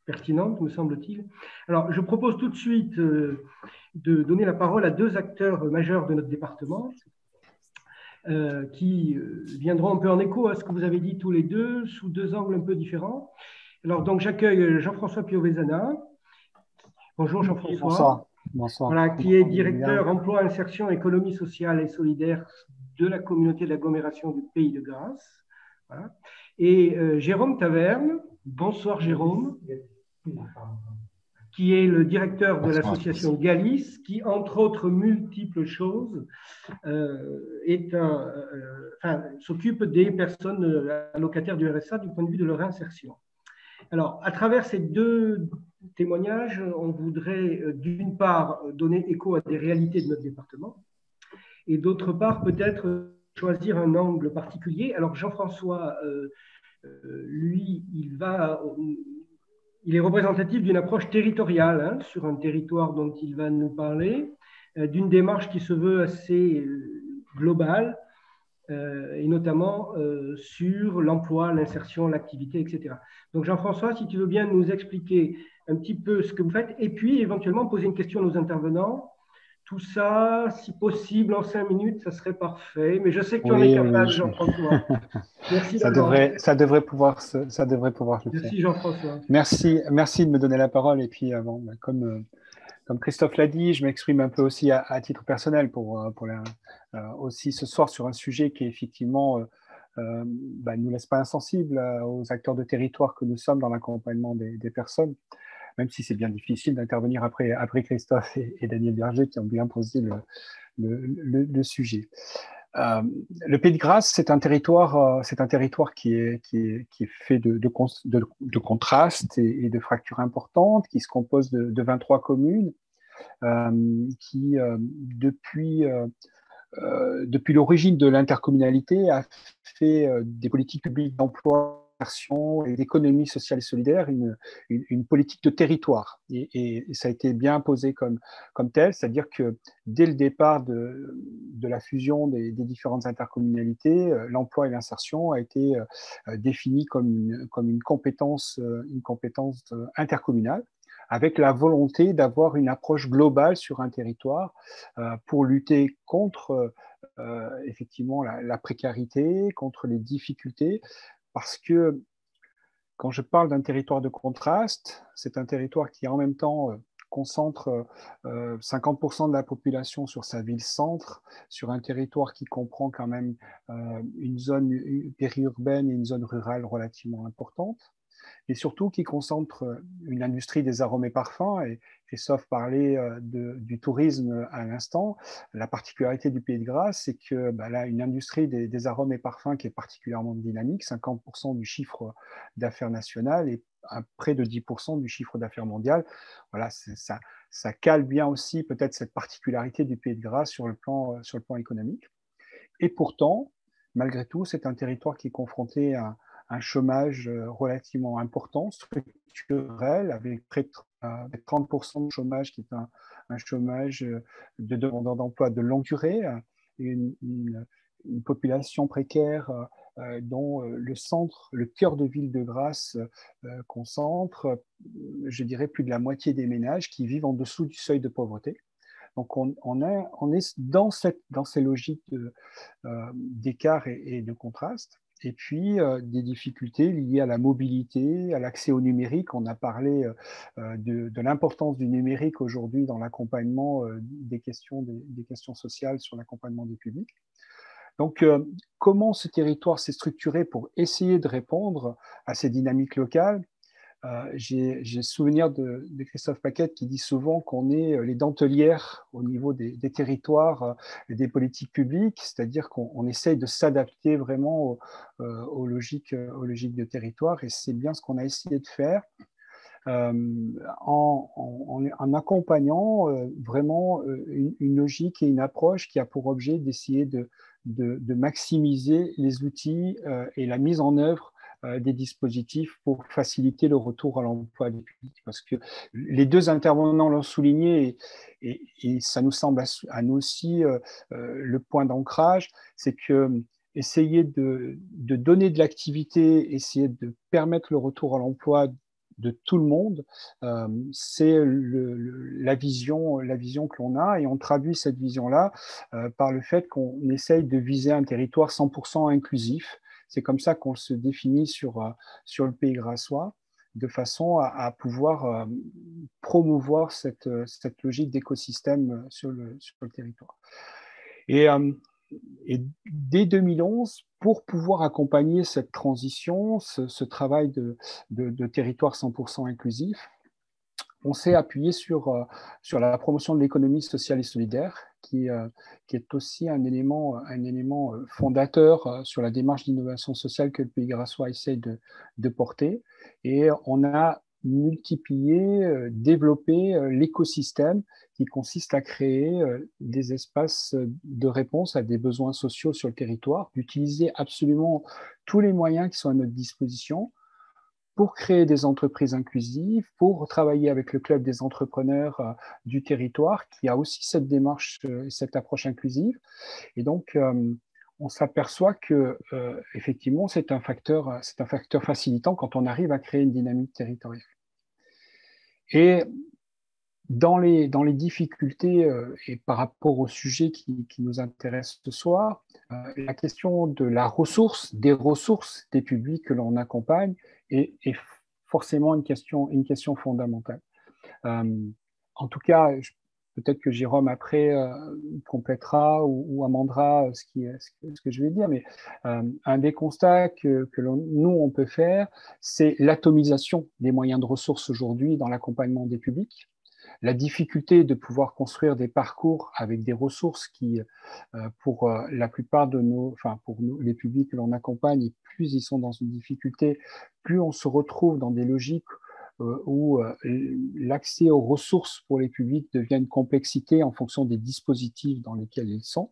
pertinente, me semble-t-il. Alors, je propose tout de suite de donner la parole à deux acteurs majeurs de notre département qui viendront un peu en écho à ce que vous avez dit tous les deux, sous deux angles un peu différents. Alors, donc, j'accueille Jean-François Piovesana. Bonjour Jean-François. Bonsoir. Bonsoir. Voilà, qui est directeur emploi, insertion, économie sociale et solidaire de la communauté d'agglomération du Pays de Grasse. Voilà. Et Jérôme Taverne. Bonsoir Jérôme, qui est le directeur de l'association Galis, qui, entre autres multiples choses, s'occupe des personnes allocataires du RSA du point de vue de leur insertion. Alors, à travers ces deux témoignages, on voudrait d'une part donner écho à des réalités de notre département et d'autre part peut-être choisir un angle particulier. Alors, Jean-François, lui, il est représentatif d'une approche territoriale hein, sur un territoire dont il va nous parler, d'une démarche qui se veut assez globale, et notamment sur l'emploi, l'insertion, l'activité, etc. Donc Jean-François, si tu veux bien nous expliquer un petit peu ce que vous faites, et puis éventuellement poser une question à nos intervenants. Tout ça, si possible, en 5 minutes, ça serait parfait. Mais je sais que tu en es capable, Jean-François. Merci ça devrait pouvoir le faire. Merci Jean-François. Merci de me donner la parole. Et puis, comme Christophe l'a dit, je m'exprime un peu aussi à titre personnel pour aussi ce soir sur un sujet qui effectivement ne nous laisse pas insensibles aux acteurs de territoire que nous sommes dans l'accompagnement des personnes, même si c'est bien difficile d'intervenir après Christophe et Daniel Berger qui ont bien posé le sujet. Le Pays de Grasse, c'est un territoire qui est fait de contrastes et de fractures importantes, qui se compose de 23 communes, qui depuis l'origine de l'intercommunalité a fait des politiques publiques d'emploi et d'économie sociale et solidaire une politique de territoire. Et ça a été bien posé comme tel, c'est-à-dire que dès le départ de la fusion des différentes intercommunalités, l'emploi et l'insertion a été défini comme une compétence intercommunale, avec la volonté d'avoir une approche globale sur un territoire pour lutter contre effectivement la précarité, contre les difficultés, parce que quand je parle d'un territoire de contraste, c'est un territoire qui en même temps concentre 50% de la population sur sa ville-centre, sur un territoire qui comprend quand même une zone périurbaine et une zone rurale relativement importante, et surtout qui concentre une industrie des arômes et parfums. Et Christophe parlait du tourisme à l'instant. La particularité du Pays de Grasse, c'est que là, une industrie des arômes et parfums qui est particulièrement dynamique, 50% du chiffre d'affaires national et près de 10% du chiffre d'affaires mondial. Voilà, ça cale bien aussi peut-être cette particularité du Pays de Grasse sur le plan économique. Et pourtant, malgré tout, c'est un territoire qui est confronté à un chômage relativement important, structurel, avec près de 30% de chômage qui est un chômage de demandeurs d'emploi de longue durée, une population précaire dont le cœur de ville de Grasse concentre, je dirais, plus de la moitié des ménages qui vivent en dessous du seuil de pauvreté. Donc, on est dans ces logiques d'écart et de contraste. Et puis, des difficultés liées à la mobilité, à l'accès au numérique. On a parlé de l'importance du numérique aujourd'hui dans l'accompagnement des questions sociales sur l'accompagnement des publics. Donc, comment ce territoire s'est structuré pour essayer de répondre à ces dynamiques locales ? J'ai souvenir de Christophe Paquette qui dit souvent qu'on est les dentelières au niveau des territoires et des politiques publiques, c'est-à-dire qu'on essaye de s'adapter vraiment aux logiques de territoire, et c'est bien ce qu'on a essayé de faire en accompagnant vraiment une logique et une approche qui a pour objet d'essayer de maximiser les outils et la mise en œuvre des dispositifs pour faciliter le retour à l'emploi des publics. Parce que les deux intervenants l'ont souligné, et ça nous semble à nous aussi le point d'ancrage, c'est que essayer de donner de l'activité, essayer de permettre le retour à l'emploi de tout le monde. C'est la vision que l'on a, et on traduit cette vision-là par le fait qu'on essaye de viser un territoire 100% inclusif. C'est comme ça qu'on se définit sur le Pays Grassois, de façon à pouvoir promouvoir cette logique d'écosystème sur le territoire. Et dès 2011, pour pouvoir accompagner cette transition, ce travail de territoire 100% inclusif, on s'est appuyé sur la promotion de l'économie sociale et solidaire, qui est aussi un élément fondateur sur la démarche d'innovation sociale que le Pays Grassois essaye de porter. Et on a multiplié, développé l'écosystème qui consiste à créer des espaces de réponse à des besoins sociaux sur le territoire, d'utiliser absolument tous les moyens qui sont à notre disposition pour créer des entreprises inclusives, pour travailler avec le club des entrepreneurs du territoire, qui a aussi cette démarche, cette approche inclusive. Et donc, on s'aperçoit que, effectivement, c'est un facteur facilitant quand on arrive à créer une dynamique territoriale. Et dans les difficultés, et par rapport au sujet qui nous intéresse ce soir, la question de la ressource, des ressources des publics que l'on accompagne est forcément une question fondamentale. En tout cas, peut-être que Jérôme après complétera ou amendera ce que je vais dire, mais un des constats que nous on peut faire, c'est l'atomisation des moyens de ressources aujourd'hui dans l'accompagnement des publics. La difficulté de pouvoir construire des parcours avec des ressources qui, pour la plupart de les publics que l'on accompagne, et plus ils sont dans une difficulté, plus on se retrouve dans des logiques où l'accès aux ressources pour les publics devient une complexité en fonction des dispositifs dans lesquels ils sont.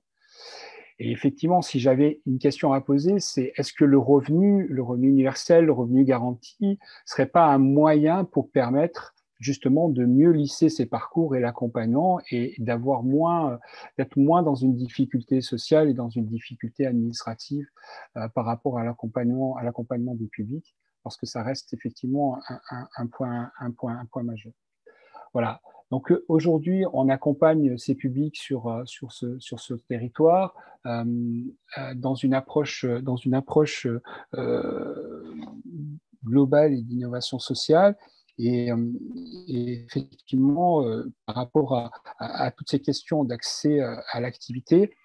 Et effectivement, si j'avais une question à poser, c'est est-ce que le revenu universel, le revenu garanti, ne serait pas un moyen pour permettre justement de mieux lisser ces parcours et l'accompagnement, et d'être moins dans une difficulté sociale et dans une difficulté administrative par rapport à l'accompagnement des publics, parce que ça reste effectivement un point majeur. Voilà. Donc aujourd'hui, on accompagne ces publics sur ce territoire dans une approche globale et d'innovation sociale. Et effectivement, par rapport à toutes ces questions d'accès à l'activité,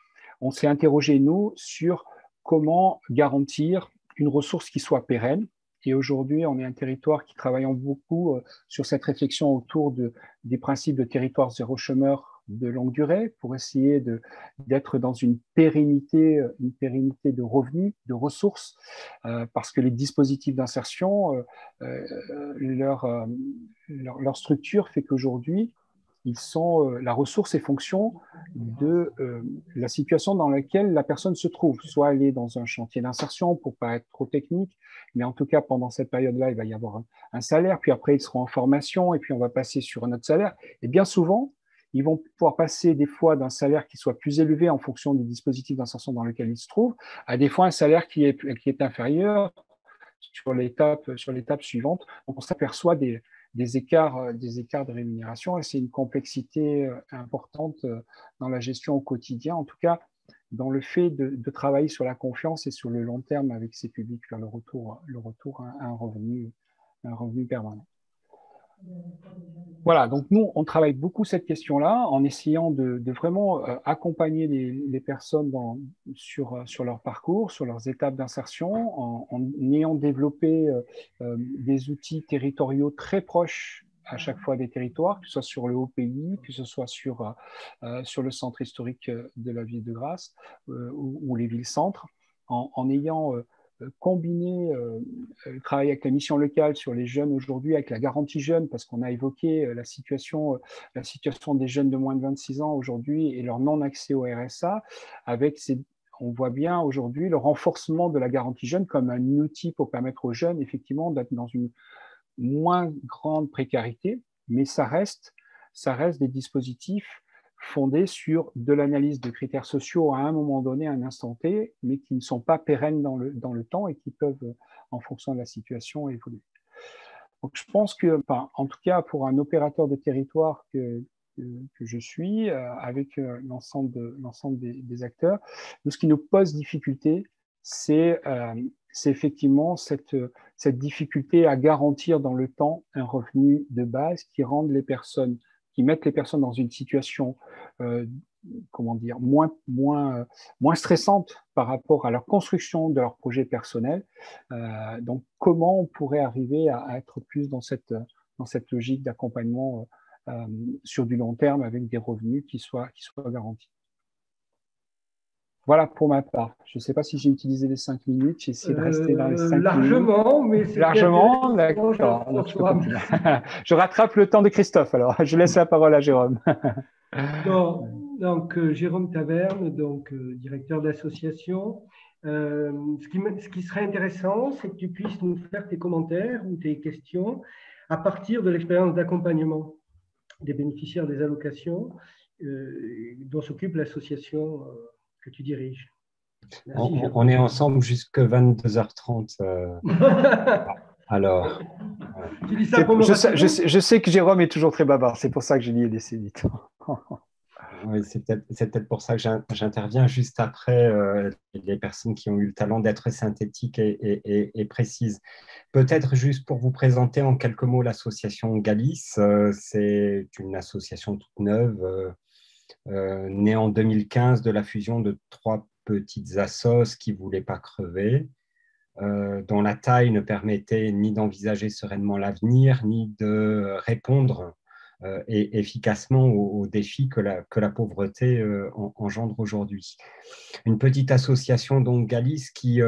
on s'est interrogé, nous, sur comment garantir une ressource qui soit pérenne. Et aujourd'hui, on est un territoire qui travaille beaucoup sur cette réflexion autour des principes de territoire zéro chômeur de longue durée, pour essayer d'être dans une pérennité de revenus, de ressources, parce que les dispositifs d'insertion, leur structure fait qu'aujourd'hui, la ressource est fonction de la situation dans laquelle la personne se trouve. Soit elle est dans un chantier d'insertion, pour ne pas être trop technique, mais en tout cas, pendant cette période-là, il va y avoir un salaire, puis après, ils seront en formation, et puis on va passer sur un autre salaire. Et bien souvent, ils vont pouvoir passer des fois d'un salaire qui soit plus élevé en fonction du dispositif d'insertion dans lequel ils se trouvent, à des fois un salaire qui est inférieur sur l'étape suivante. Donc, on s'aperçoit des écarts de rémunération, et c'est une complexité importante dans la gestion au quotidien, en tout cas dans le fait de travailler sur la confiance et sur le long terme avec ces publics vers le retour à un revenu permanent. Voilà, donc nous, on travaille beaucoup cette question-là en essayant de vraiment accompagner les personnes sur leur parcours, sur leurs étapes d'insertion, en ayant développé des outils territoriaux très proches à chaque fois des territoires, que ce soit sur le Haut-Pays, que ce soit sur le centre historique de la ville de Grasse ou les villes-centres, en ayant combiner le travail avec la mission locale sur les jeunes aujourd'hui, avec la garantie jeune, parce qu'on a évoqué la situation des jeunes de moins de 26 ans aujourd'hui et leur non-accès au RSA, on voit bien aujourd'hui le renforcement de la garantie jeune comme un outil pour permettre aux jeunes effectivement d'être dans une moins grande précarité, mais ça reste des dispositifs fondés sur de l'analyse de critères sociaux à un moment donné, à un instant T, mais qui ne sont pas pérennes dans le temps et qui peuvent, en fonction de la situation, évoluer. Donc, je pense que, en tout cas, pour un opérateur de territoire que je suis, avec l'ensemble des acteurs, ce qui nous pose difficulté, c'est effectivement cette difficulté à garantir dans le temps un revenu de base qui mette les personnes dans une situation comment dire, moins stressante par rapport à leur construction de leur projet personnel. Donc, comment on pourrait arriver à être plus dans cette logique d'accompagnement sur du long terme avec des revenus qui soient garantis. Voilà pour ma part. Je ne sais pas si j'ai utilisé les 5 minutes. J'ai essayé de rester dans les 5 minutes. Largement, mais c'est largement, d'accord. Je rattrape le temps de Christophe, alors. Je laisse la parole à Jérôme. Donc, Jérôme Taverne, directeur d'association. Ce qui serait intéressant, c'est que tu puisses nous faire tes commentaires ou tes questions à partir de l'expérience d'accompagnement des bénéficiaires des allocations dont s'occupe l'association que tu diriges. Merci, on est ensemble jusqu'à 22h30. Alors. Tu dis ça pour je sais que Jérôme est toujours très bavard, c'est pour ça que j'ai mis laissé du temps. Oui, c'est peut-être pour ça que j'interviens juste après les personnes qui ont eu le talent d'être synthétiques et précises. Peut-être juste pour vous présenter en quelques mots l'association Galis. C'est une association toute neuve, née en 2015 de la fusion de 3 petites assos qui ne voulaient pas crever, dont la taille ne permettait ni d'envisager sereinement l'avenir, ni de répondre et efficacement aux défis que la pauvreté engendre aujourd'hui. Une petite association, donc Galis, qui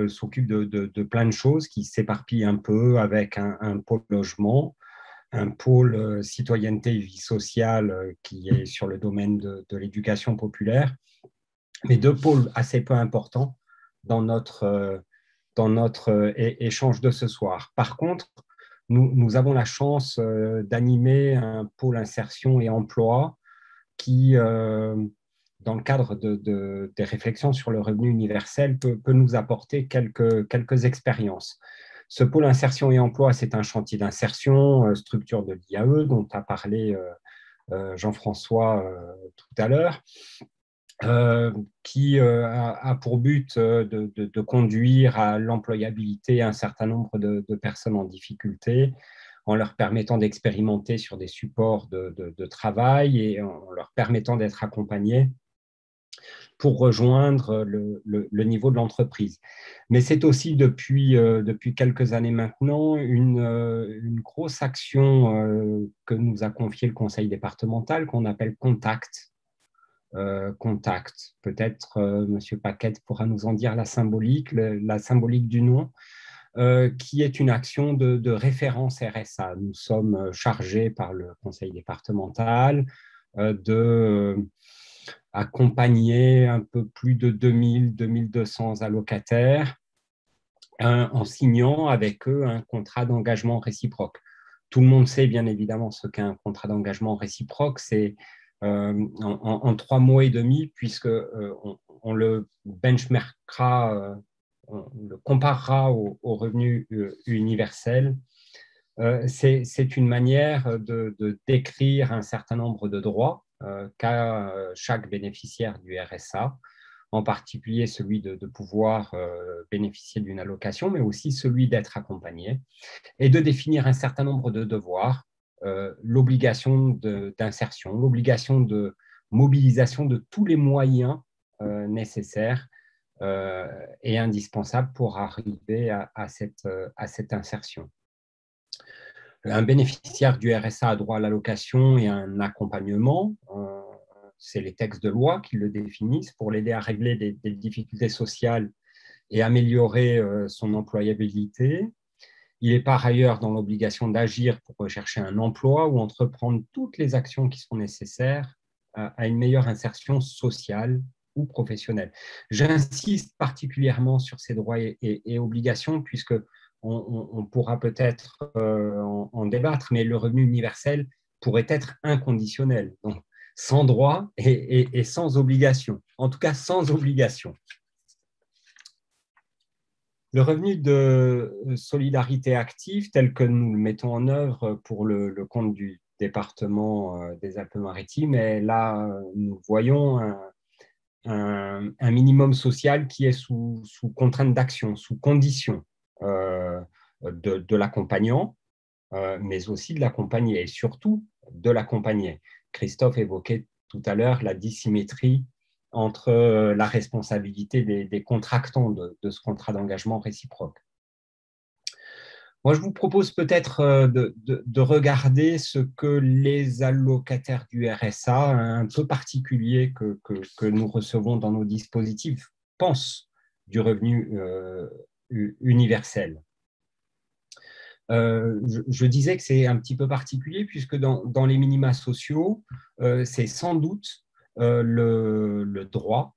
s'occupe de plein de choses, qui s'éparpille un peu avec un pôle logement, un pôle citoyenneté et vie sociale qui est sur le domaine de l'éducation populaire, mais 2 pôles assez peu importants dans notre échange de ce soir. Par contre, nous avons la chance d'animer un pôle insertion et emploi qui, dans le cadre des réflexions sur le revenu universel, peut nous apporter quelques expériences. Ce pôle insertion et emploi, c'est un chantier d'insertion, structure de l'IAE, dont a parlé Jean-François tout à l'heure, qui a pour but de conduire à l'employabilité un certain nombre de personnes en difficulté, en leur permettant d'expérimenter sur des supports de travail et en leur permettant d'être accompagnés pour rejoindre le niveau de l'entreprise. Mais c'est aussi depuis quelques années maintenant une grosse action que nous a confiée le conseil départemental qu'on appelle Contact. Contact. Peut-être Monsieur Paquette pourra nous en dire la symbolique du nom, qui est une action de référence RSA. Nous sommes chargés par le conseil départemental d'accompagner un peu plus de 2200 allocataires en signant avec eux un contrat d'engagement réciproque. Tout le monde sait bien évidemment ce qu'est un contrat d'engagement réciproque, c'est en 3 mois et demi, puisque on le benchmarkera, on le comparera au revenu universel. C'est une manière de décrire un certain nombre de droits qu'a chaque bénéficiaire du RSA, en particulier celui de pouvoir bénéficier d'une allocation, mais aussi celui d'être accompagné, et de définir un certain nombre de devoirs, l'obligation d'insertion, l'obligation de mobilisation de tous les moyens nécessaires et indispensables pour arriver à cette insertion. Un bénéficiaire du RSA a droit à l'allocation et à un accompagnement. C'est les textes de loi qui le définissent pour l'aider à régler des difficultés sociales et améliorer son employabilité. Il est par ailleurs dans l'obligation d'agir pour rechercher un emploi ou entreprendre toutes les actions qui sont nécessaires à une meilleure insertion sociale ou professionnelle. J'insiste particulièrement sur ces droits et obligations puisque on pourra peut-être en débattre, mais le revenu universel pourrait être inconditionnel, donc sans droit et sans obligation, en tout cas sans obligation. Le revenu de solidarité active, tel que nous le mettons en œuvre pour le compte du département des Alpes-Maritimes, et là, nous voyons un minimum social qui est sous contrainte d'action, sous condition de l'accompagnant, mais aussi de l'accompagner, et surtout de l'accompagner. Christophe évoquait tout à l'heure la dissymétrie entre la responsabilité des contractants de ce contrat d'engagement réciproque. Moi, je vous propose peut-être de regarder ce que les allocataires du RSA, un peu particuliers que nous recevons dans nos dispositifs, pensent du revenu universel. Je disais que c'est un petit peu particulier puisque dans les minima sociaux, c'est sans doute le droit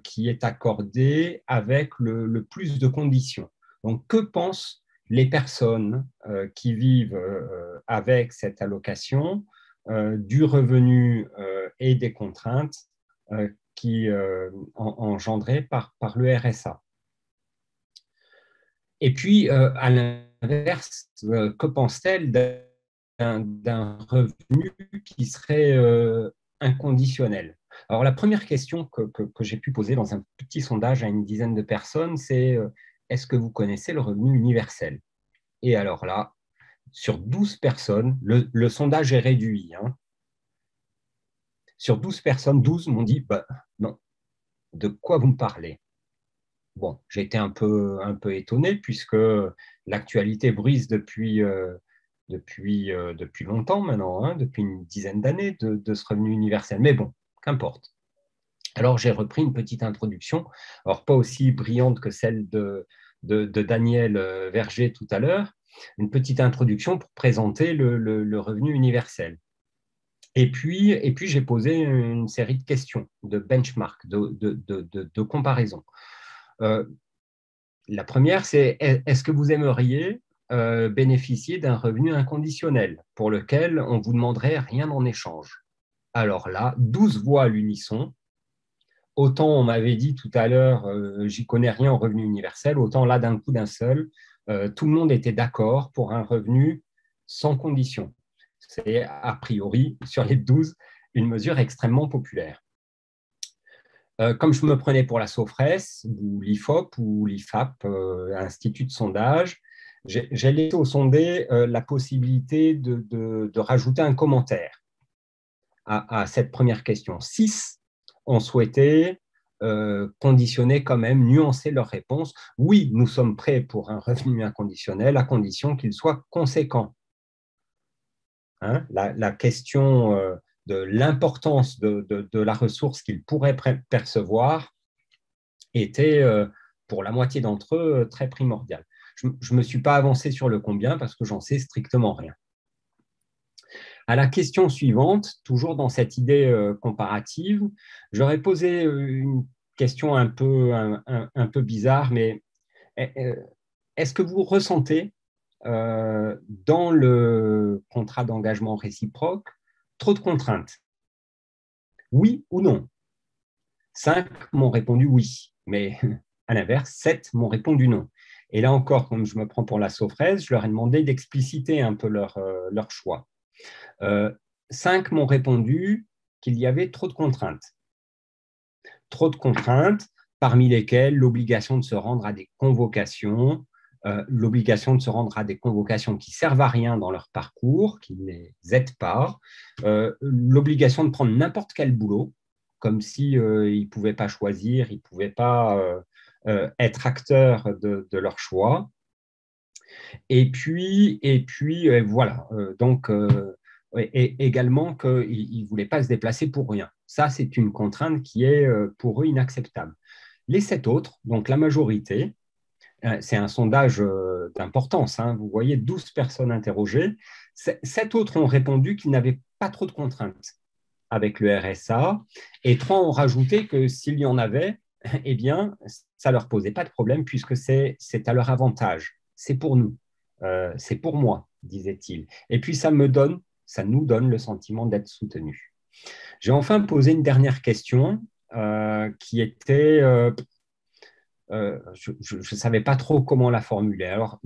qui est accordé avec le plus de conditions. Donc, que pensent les personnes qui vivent avec cette allocation du revenu et des contraintes qui engendrées par le RSA? Et puis, à l'inverse, que pense-t-elle d'un revenu qui serait inconditionnel? Alors, la première question que j'ai pu poser dans un petit sondage à une dizaine de personnes, c'est est-ce que vous connaissez le revenu universel? Et alors là, sur 12 personnes, le sondage est réduit. Hein. Sur 12 personnes, 12 m'ont dit bah, non, de quoi vous me parlez? Bon, j'ai été un peu étonné puisque l'actualité brise depuis longtemps maintenant, hein, depuis une dizaine d'années de ce revenu universel. Mais bon, qu'importe. Alors, j'ai repris une petite introduction, alors pas aussi brillante que celle de Daniel Verger tout à l'heure, une petite introduction pour présenter le revenu universel. Et puis j'ai posé une série de questions, de benchmark, de comparaison. La première, c'est est-ce que vous aimeriez bénéficier d'un revenu inconditionnel pour lequel on ne vous demanderait rien en échange? Alors là, 12 voix à l'unisson. Autant on m'avait dit tout à l'heure, j'y connais rien en revenu universel, autant là, d'un coup d'un seul, tout le monde était d'accord pour un revenu sans condition. C'est a priori, sur les 12, une mesure extrêmement populaire. Comme je me prenais pour la Sofres, ou l'IFOP, ou l'IFAP, Institut de sondage, j'ai laissé au sondé la possibilité de rajouter un commentaire à cette première question. 6 ont souhaité conditionner quand même, nuancer leur réponse. Oui, nous sommes prêts pour un revenu inconditionnel à condition qu'il soit conséquent. Hein, la question de l'importance de la ressource qu'ils pourraient percevoir était, pour la moitié d'entre eux, très primordiale. Je ne me suis pas avancé sur le combien parce que j'en sais strictement rien. À la question suivante, toujours dans cette idée comparative, j'aurais posé une question un peu bizarre, mais est-ce que vous ressentez dans le contrat d'engagement réciproque trop de contraintes? Oui ou non? 5 m'ont répondu oui, mais à l'inverse, 7 m'ont répondu non. Et là encore, comme je me prends pour la Sofres, je leur ai demandé d'expliciter un peu leur choix. 5 m'ont répondu qu'il y avait trop de contraintes. Trop de contraintes, parmi lesquelles l'obligation de se rendre à des convocations, l'obligation de se rendre à des convocations qui ne servent à rien dans leur parcours, qui ne les aident pas, l'obligation de prendre n'importe quel boulot, comme s'ils ne pouvaient pas choisir, ils ne pouvaient pas être acteurs de leur choix. Et puis voilà, donc et également qu'ils ne voulaient pas se déplacer pour rien. Ça, c'est une contrainte qui est pour eux inacceptable. Les 7 autres, donc la majorité, c'est un sondage d'importance, hein, vous voyez 12 personnes interrogées, 7 autres ont répondu qu'ils n'avaient pas trop de contraintes avec le RSA, et 3 ont rajouté que s'il y en avait, eh bien, ça ne leur posait pas de problème puisque c'est à leur avantage, c'est pour nous, c'est pour moi, disait-il. Et puis ça nous donne le sentiment d'être soutenus. J'ai enfin posé une dernière question qui était je ne savais pas trop comment la formuler. Alors,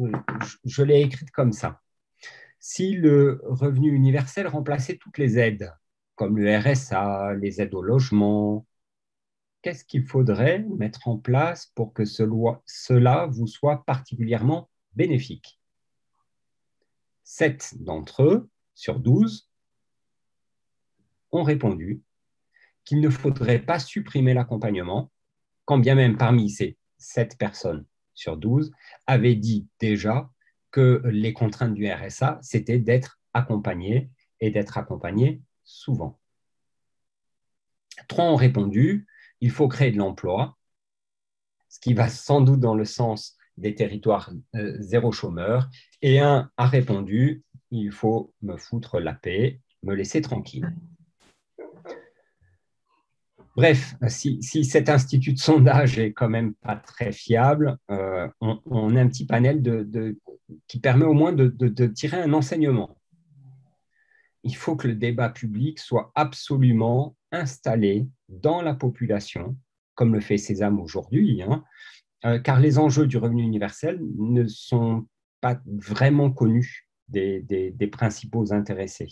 je l'ai écrite comme ça. Si le revenu universel remplaçait toutes les aides, comme le RSA, les aides au logement, qu'est-ce qu'il faudrait mettre en place pour que cela vous soit particulièrement bénéfique? 7 d'entre eux, sur 12, ont répondu qu'il ne faudrait pas supprimer l'accompagnement, quand bien même parmi ces 7 personnes sur 12 avaient dit déjà que les contraintes du RSA, c'était d'être accompagné et d'être accompagné souvent. 3 ont répondu, il faut créer de l'emploi, ce qui va sans doute dans le sens des territoires zéro chômeur, et 1 a répondu, il faut me foutre la paix, me laisser tranquille. Bref, si cet institut de sondage est quand même pas très fiable, on a un petit panel qui permet au moins de tirer un enseignement. Il faut que le débat public soit absolument installé dans la population, comme le fait Sésame aujourd'hui, car les enjeux du revenu universel ne sont pas vraiment connus des principaux intéressés.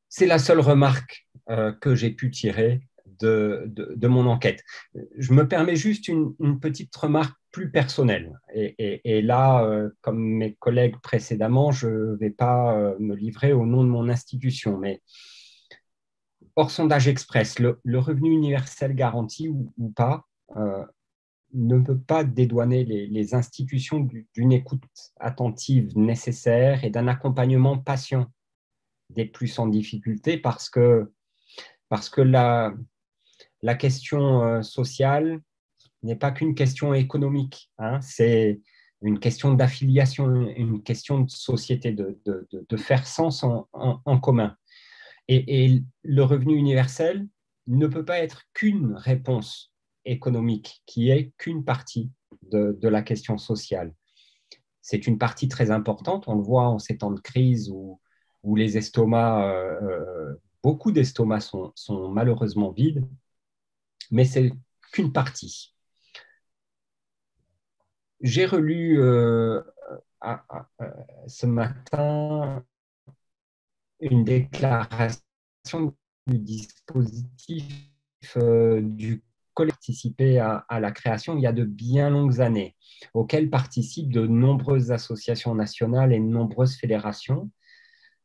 C'est la seule remarque que j'ai pu tirer de mon enquête. Je me permets juste une petite remarque plus personnelle. Et là, comme mes collègues précédemment, je ne vais pas me livrer au nom de mon institution. Mais hors sondage express, le revenu universel garanti ou pas ne peut pas dédouaner les institutions d'une écoute attentive nécessaire et d'un accompagnement patient des plus en difficulté parce que la question sociale n'est pas qu'une question économique, c'est une question d'affiliation, une question de société, de faire sens en commun. Et le revenu universel ne peut pas être qu'une réponse économique, qui est qu'une partie de la question sociale. C'est une partie très importante, on le voit en ces temps de crise où les estomacs, beaucoup d'estomacs sont malheureusement vides, mais c'est qu'une partie. J'ai relu ce matin une déclaration du dispositif du collectif participé à la création il y a de bien longues années, auquel participent de nombreuses associations nationales et de nombreuses fédérations,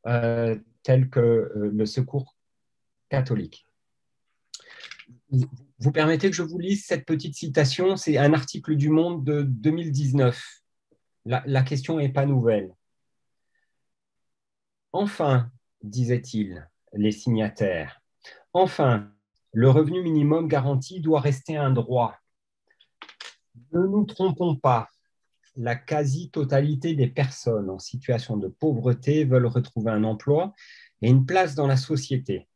telles que le Secours catholique. Vous permettez que je vous lise cette petite citation, c'est un article du Monde de 2019. La question n'est pas nouvelle. Enfin, disaient-ils, les signataires, enfin, le revenu minimum garanti doit rester un droit. Ne nous trompons pas, la quasi-totalité des personnes en situation de pauvreté veulent retrouver un emploi et une place dans la société.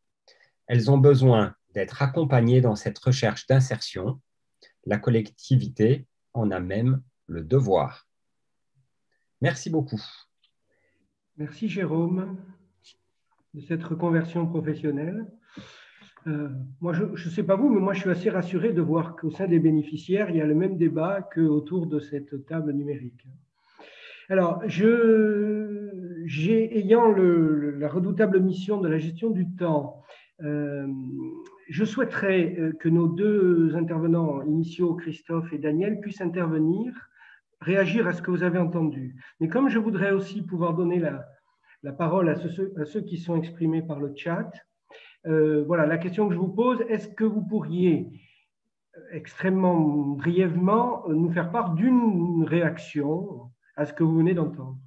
Elles ont besoin d'être accompagnées dans cette recherche d'insertion. La collectivité en a même le devoir. Merci beaucoup. Merci Jérôme de cette reconversion professionnelle. Moi, je ne sais pas vous, mais moi je suis assez rassuré de voir qu'au sein des bénéficiaires, il y a le même débat qu'autour de cette table numérique. Alors, ayant la redoutable mission de la gestion du temps, je souhaiterais que nos deux intervenants initiaux, Christophe et Daniel, puissent intervenir, réagir à ce que vous avez entendu. Mais comme je voudrais aussi pouvoir donner la parole à ceux qui sont exprimés par le chat, voilà, la question que je vous pose, est-ce que vous pourriez extrêmement brièvement nous faire part d'une réaction à ce que vous venez d'entendre?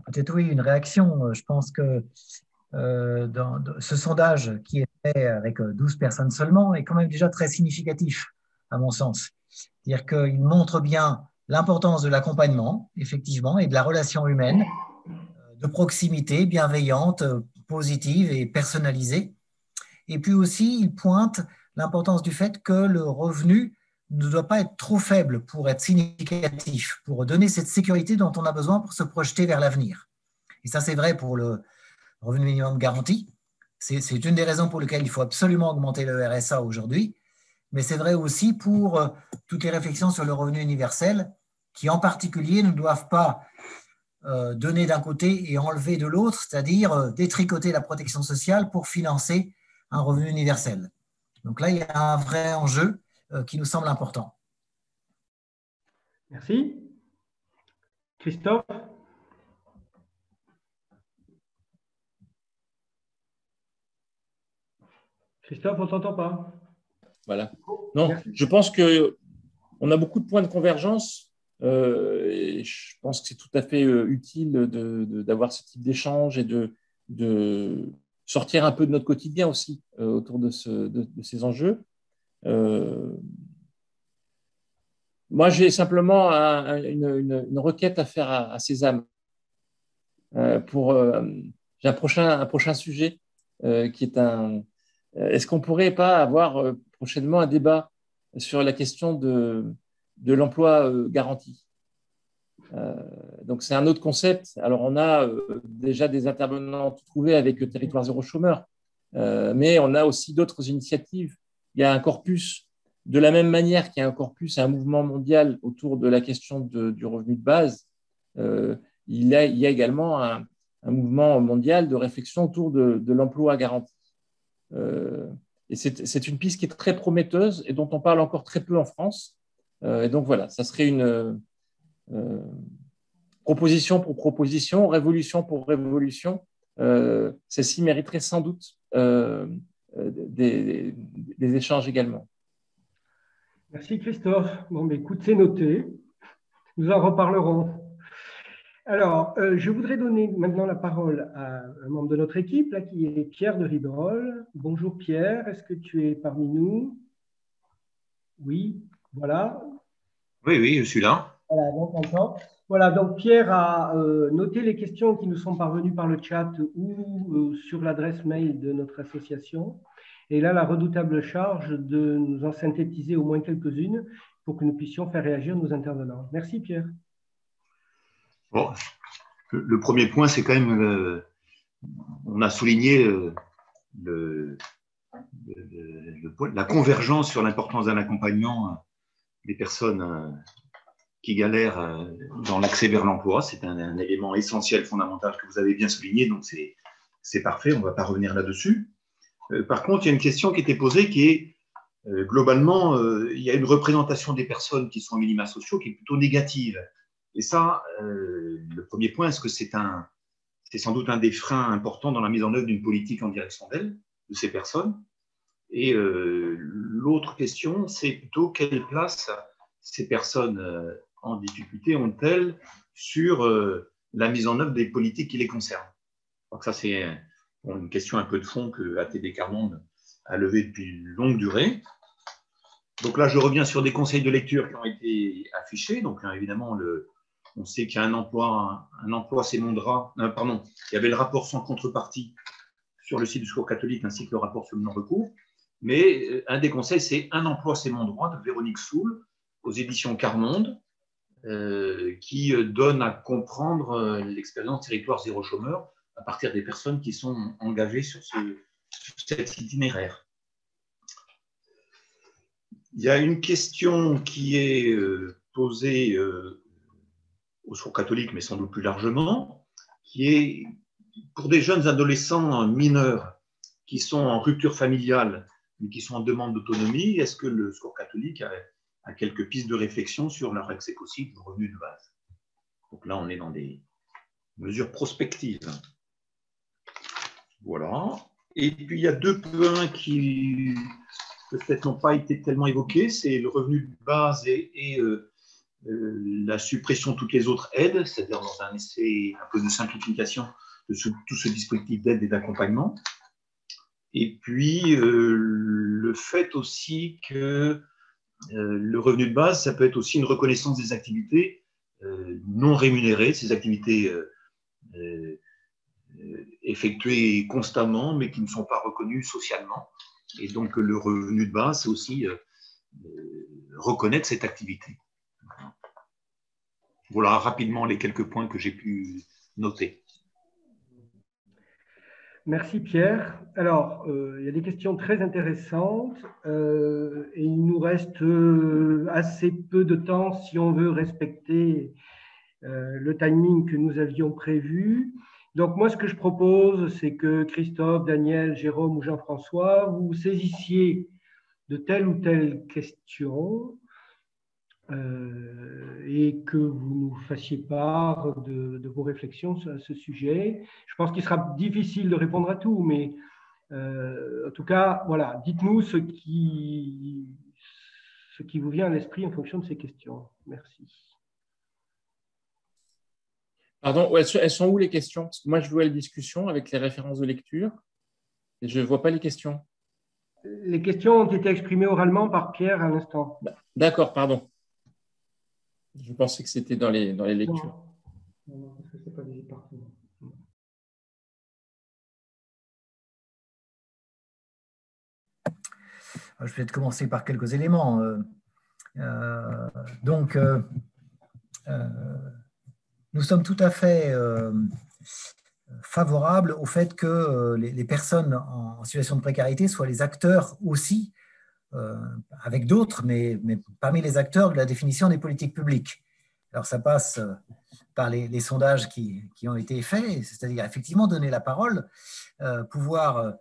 Peut-être oui, une réaction. Je pense que dans ce sondage qui est fait avec 12 personnes seulement est quand même déjà très significatif, à mon sens. C'est-à-dire qu'il montre bien l'importance de l'accompagnement, effectivement, et de la relation humaine, de proximité, bienveillante, positive et personnalisée. Et puis aussi, il pointe l'importance du fait que le revenu ne doit pas être trop faible pour être significatif, pour donner cette sécurité dont on a besoin pour se projeter vers l'avenir. Et ça, c'est vrai pour le revenu minimum garanti, C'est une des raisons pour lesquelles il faut absolument augmenter le RSA aujourd'hui, mais c'est vrai aussi pour toutes les réflexions sur le revenu universel, qui en particulier ne doivent pas donner d'un côté et enlever de l'autre, c'est-à-dire détricoter la protection sociale pour financer un revenu universel. Donc là, il y a un vrai enjeu qui nous semble important. Merci. Christophe? Christophe, on ne t'entend pas. Voilà. Non, Merci. je pense qu'on a beaucoup de points de convergence. Et je pense que c'est tout à fait utile d'avoir ce type d'échange et de sortir un peu de notre quotidien aussi autour de ces enjeux. Moi, j'ai simplement une requête à faire à Sésame. J'ai un prochain sujet qui est est-ce qu'on ne pourrait pas avoir prochainement un débat sur la question de l'emploi garanti? Donc, c'est un autre concept. Alors, on a déjà des intervenants trouvés avec le territoire zéro chômeur, mais on a aussi d'autres initiatives. Il y a un corpus, de la même manière qu'il y a un corpus, un mouvement mondial autour de la question du revenu de base. Il y a également un mouvement mondial de réflexion autour de l'emploi garanti. Et c'est une piste qui est très prometteuse et dont on parle encore très peu en France. Et donc voilà, ça serait une proposition pour proposition, révolution pour révolution. Celle-ci mériterait sans doute des échanges également. Merci Christophe. Bon, mais écoute, c'est noté. Nous en reparlerons. Alors, je voudrais donner maintenant la parole à un membre de notre équipe, là, qui est Pierre de Riberolles. Bonjour Pierre, est-ce que tu es parmi nous? Oui, voilà. Oui, je suis là. Voilà, donc encore. Voilà, donc Pierre a noté les questions qui nous sont parvenues par le chat ou sur l'adresse mail de notre association. Et il a la redoutable charge de nous en synthétiser au moins quelques-unes pour que nous puissions faire réagir nos intervenants. Merci Pierre. Bon, le premier point, c'est quand même, on a souligné la convergence sur l'importance d'un accompagnement des personnes qui galèrent dans l'accès vers l'emploi. C'est un élément essentiel, fondamental que vous avez bien souligné, donc c'est parfait, on ne va pas revenir là-dessus. Par contre, il y a une question qui était posée qui est, globalement, il y a une représentation des personnes qui sont en minima sociaux qui est plutôt négative. Et ça, le premier point, est-ce que c'est sans doute un des freins importants dans la mise en œuvre d'une politique en direction d'elles, de ces personnes. Et l'autre question, c'est plutôt quelle place ces personnes en difficulté ont-elles sur la mise en œuvre des politiques qui les concernent. Donc ça, c'est une question un peu de fond que ATD Quart Monde a levée depuis une longue durée. Donc là, je reviens sur des conseils de lecture qui ont été affichés. Donc là, évidemment, on sait qu'il y a un emploi c'est mon drap. Pardon, il y avait le rapport sans contrepartie sur le site du Secours catholique ainsi que le rapport sur le non-recours. Mais un des conseils, c'est Un emploi, c'est mon droit de Véronique Soul aux éditions Quart Monde, qui donne à comprendre l'expérience territoire zéro chômeur à partir des personnes qui sont engagées sur cet itinéraire. Il y a une question qui est posée au Secours catholique, mais sans doute plus largement, qui est pour des jeunes adolescents mineurs qui sont en rupture familiale, mais qui sont en demande d'autonomie, est-ce que le Secours catholique a quelques pistes de réflexion sur leur accès possible au revenu de base? Donc là, on est dans des mesures prospectives. Voilà. Et puis, il y a deux points qui peut-être n'ont pas été tellement évoqués, c'est le revenu de base et la suppression de toutes les autres aides, c'est-à-dire dans un essai un peu de simplification de tout ce dispositif d'aide et d'accompagnement. Et puis, le fait aussi que le revenu de base, ça peut être aussi une reconnaissance des activités non rémunérées, ces activités effectuées constamment, mais qui ne sont pas reconnues socialement. Et donc, le revenu de base, c'est aussi reconnaître cette activité. Voilà rapidement les quelques points que j'ai pu noter. Merci Pierre. Alors, il y a des questions très intéressantes et il nous reste assez peu de temps si on veut respecter le timing que nous avions prévu. Donc moi, ce que je propose, c'est que Christophe, Daniel, Jérôme ou Jean-François, vous saisissiez de telle ou telle question et que vous nous fassiez part de vos réflexions à ce sujet. Je pense qu'il sera difficile de répondre à tout, mais en tout cas, voilà, dites-nous ce qui vous vient à l'esprit en fonction de ces questions. Merci. Pardon, elles sont où les questions? Parce que moi, je vois la discussion avec les références de lecture et je ne vois pas les questions. Les questions ont été exprimées oralement par Pierre à l'instant. D'accord, pardon. Je pensais que c'était dans les lectures. Non, parce que c'est pas visible partout. Je vais peut-être commencer par quelques éléments. Nous sommes tout à fait favorables au fait que les personnes en situation de précarité soient les acteurs aussi, avec d'autres, mais parmi les acteurs de la définition des politiques publiques. Alors ça passe par les sondages qui ont été faits, c'est-à-dire effectivement donner la parole, pouvoir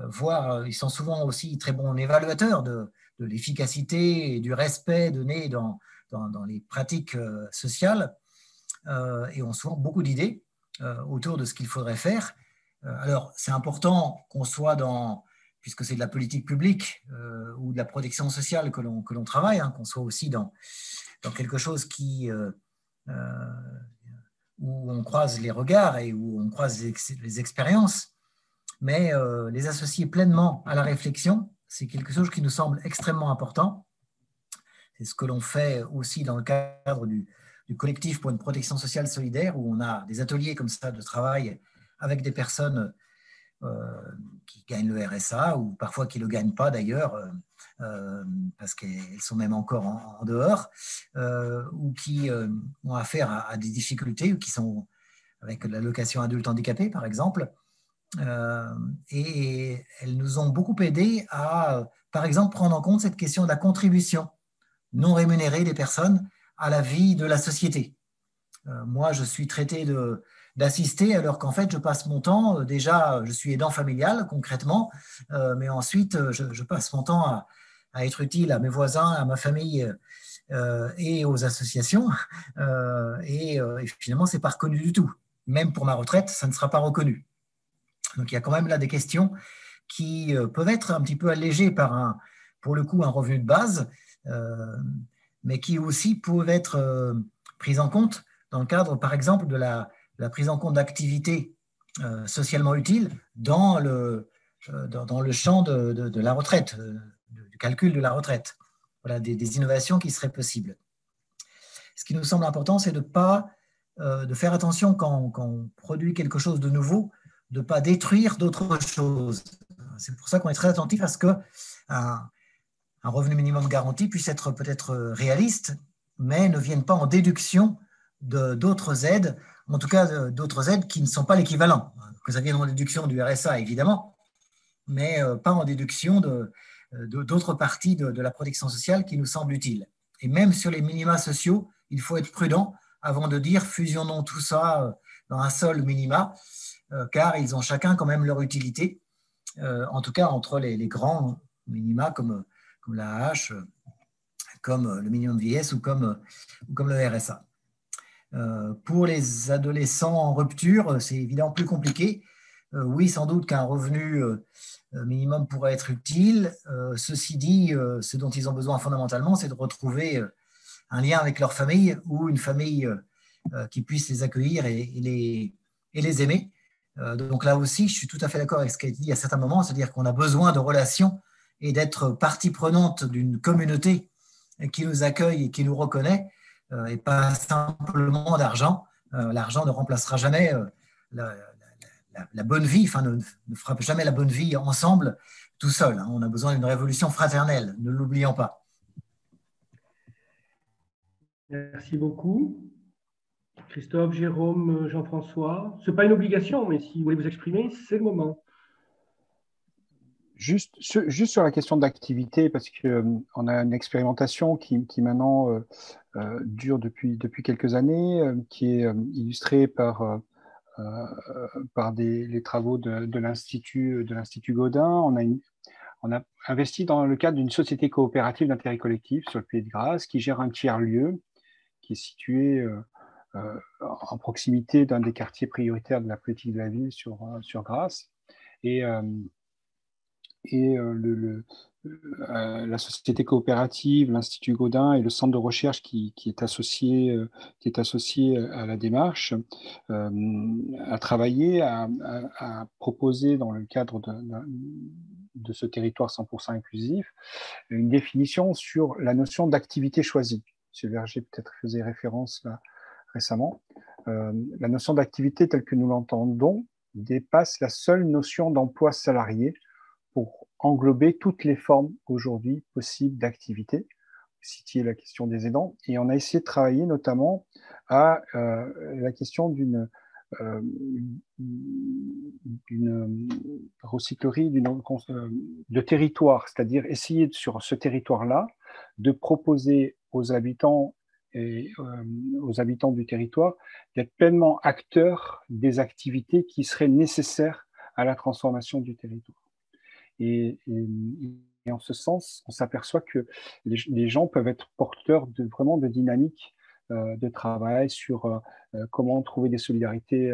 voir, ils sont souvent aussi très bons évaluateurs de l'efficacité et du respect donné dans les pratiques sociales, et ont souvent beaucoup d'idées autour de ce qu'il faudrait faire. Alors c'est important qu'on soit dans, puisque c'est de la politique publique ou de la protection sociale que l'on travaille, hein, qu'on soit aussi dans quelque chose où on croise les regards et où on croise les expériences, mais les associer pleinement à la réflexion, c'est quelque chose qui nous semble extrêmement important. C'est ce que l'on fait aussi dans le cadre du collectif pour une protection sociale solidaire, où on a des ateliers comme ça de travail avec des personnes qui gagnent le RSA ou parfois qui ne le gagnent pas d'ailleurs, parce qu'elles sont même encore en dehors, ou qui ont affaire à des difficultés, ou qui sont avec l'allocation adulte handicapé par exemple. Et elles nous ont beaucoup aidé à, par exemple, prendre en compte cette question de la contribution non rémunérée des personnes à la vie de la société. Moi, je suis traité d'assister, alors qu'en fait, je passe mon temps, déjà, je suis aidant familial concrètement, mais ensuite, je passe mon temps à être utile à mes voisins, à ma famille et aux associations, et finalement, ce n'est pas reconnu du tout. Même pour ma retraite, ça ne sera pas reconnu. Donc, il y a quand même là des questions qui peuvent être un petit peu allégées par pour le coup, un revenu de base, mais qui aussi peuvent être prises en compte dans le cadre, par exemple, de la prise en compte d'activités socialement utiles dans le champ de la retraite, du calcul de la retraite. Voilà, des innovations qui seraient possibles. Ce qui nous semble important, c'est de faire attention quand on produit quelque chose de nouveau, de ne pas détruire d'autres choses. C'est pour ça qu'on est très attentif à ce qu'un revenu minimum garanti puisse être peut-être réaliste, mais ne vienne pas en déduction d'autres aides, en tout cas d'autres aides qui ne sont pas l'équivalent. Que ça vienne en déduction du RSA, évidemment, mais pas en déduction d'autres parties de la protection sociale qui nous semblent utiles. Et même sur les minima sociaux, il faut être prudent avant de dire fusionnons tout ça dans un seul minima, car ils ont chacun quand même leur utilité, en tout cas entre les grands minima comme l'AAH, comme le minimum vieillesse ou comme le RSA. Pour les adolescents en rupture, c'est évidemment plus compliqué. Oui, sans doute qu'un revenu minimum pourrait être utile. Ceci dit, ce dont ils ont besoin fondamentalement, c'est de retrouver un lien avec leur famille ou une famille qui puisse les accueillir et les aimer. Donc là aussi, je suis tout à fait d'accord avec ce qui a été dit à certains moments, c'est-à-dire qu'on a besoin de relations et d'être partie prenante d'une communauté qui nous accueille et qui nous reconnaît, et pas simplement d'argent. L'argent ne remplacera jamais la bonne vie, enfin ne fera jamais la bonne vie ensemble tout seul. On a besoin d'une révolution fraternelle, ne l'oublions pas. Merci beaucoup. Christophe, Jérôme, Jean-François. Ce n'est pas une obligation, mais si vous voulez vous exprimer, c'est le moment. Juste sur la question d'activité, parce qu'on a une expérimentation qui maintenant dure depuis quelques années, qui est illustrée par les travaux de l'Institut Gaudin. On a investi dans le cadre d'une société coopérative d'intérêt collectif sur le Pays de Grasse qui gère un tiers-lieu qui est situé en proximité d'un des quartiers prioritaires de la politique de la ville sur Grasse. La société coopérative, l'Institut Gaudin et le centre de recherche qui est associé à la démarche a travaillé à proposer dans le cadre de ce territoire 100% inclusif une définition sur la notion d'activité choisie. M. Verger peut-être faisait référence là récemment. La notion d'activité telle que nous l'entendons dépasse la seule notion d'emploi salarié pour englober toutes les formes aujourd'hui possibles d'activité. Vous citiez la question des aidants, et on a essayé de travailler notamment à la question d'une recyclerie de territoire, c'est-à-dire essayer sur ce territoire-là de proposer aux habitants du territoire d'être pleinement acteurs des activités qui seraient nécessaires à la transformation du territoire. Et en ce sens, on s'aperçoit que les gens peuvent être porteurs vraiment de dynamiques de travail sur comment trouver des solidarités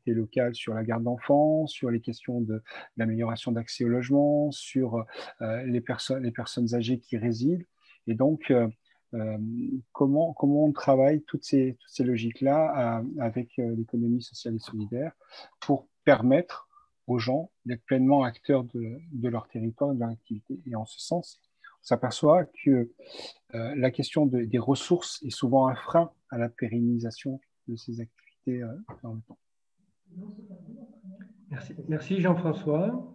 locales sur la garde d'enfants, sur les questions d'amélioration d'accès au logement, sur les personnes âgées qui résident. Et donc, comment on travaille toutes ces logiques-là avec l'économie sociale et solidaire pour permettre aux gens d'être pleinement acteurs de leur territoire et de leur activité. Et en ce sens, on s'aperçoit que la question des ressources est souvent un frein à la pérennisation de ces activités dans le temps. Merci Jean-François.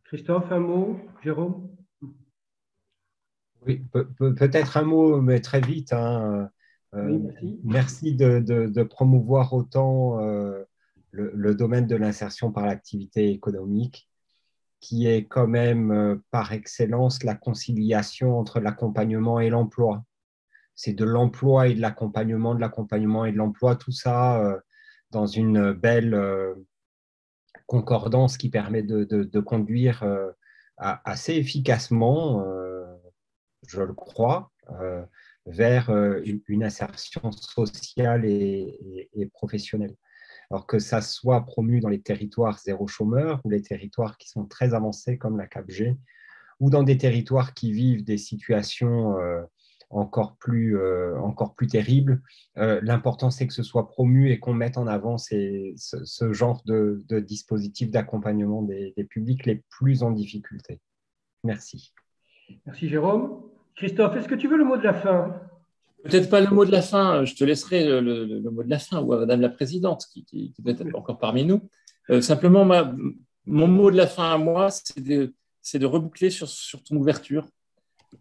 Christophe, un mot. Jérôme? Oui, peut-être un mot, mais très vite. Oui, merci de promouvoir autant le domaine de l'insertion par l'activité économique, qui est quand même par excellence la conciliation entre l'accompagnement et l'emploi. C'est de l'emploi et de l'accompagnement et de l'emploi, tout ça dans une belle concordance qui permet de conduire assez efficacement, je le crois, vers une insertion sociale et professionnelle. Alors que ça soit promu dans les territoires zéro chômeur ou les territoires qui sont très avancés comme la CAPG, ou dans des territoires qui vivent des situations encore plus terribles, l'important c'est que ce soit promu et qu'on mette en avant ce genre de dispositif d'accompagnement des publics les plus en difficulté. Merci. Merci Jérôme. Christophe, est-ce que tu veux le mot de la fin? Peut-être pas le mot de la fin, je te laisserai le mot de la fin, ou à Madame la Présidente, qui peut être encore parmi nous. Simplement, mon mot de la fin à moi, c'est de reboucler sur ton ouverture.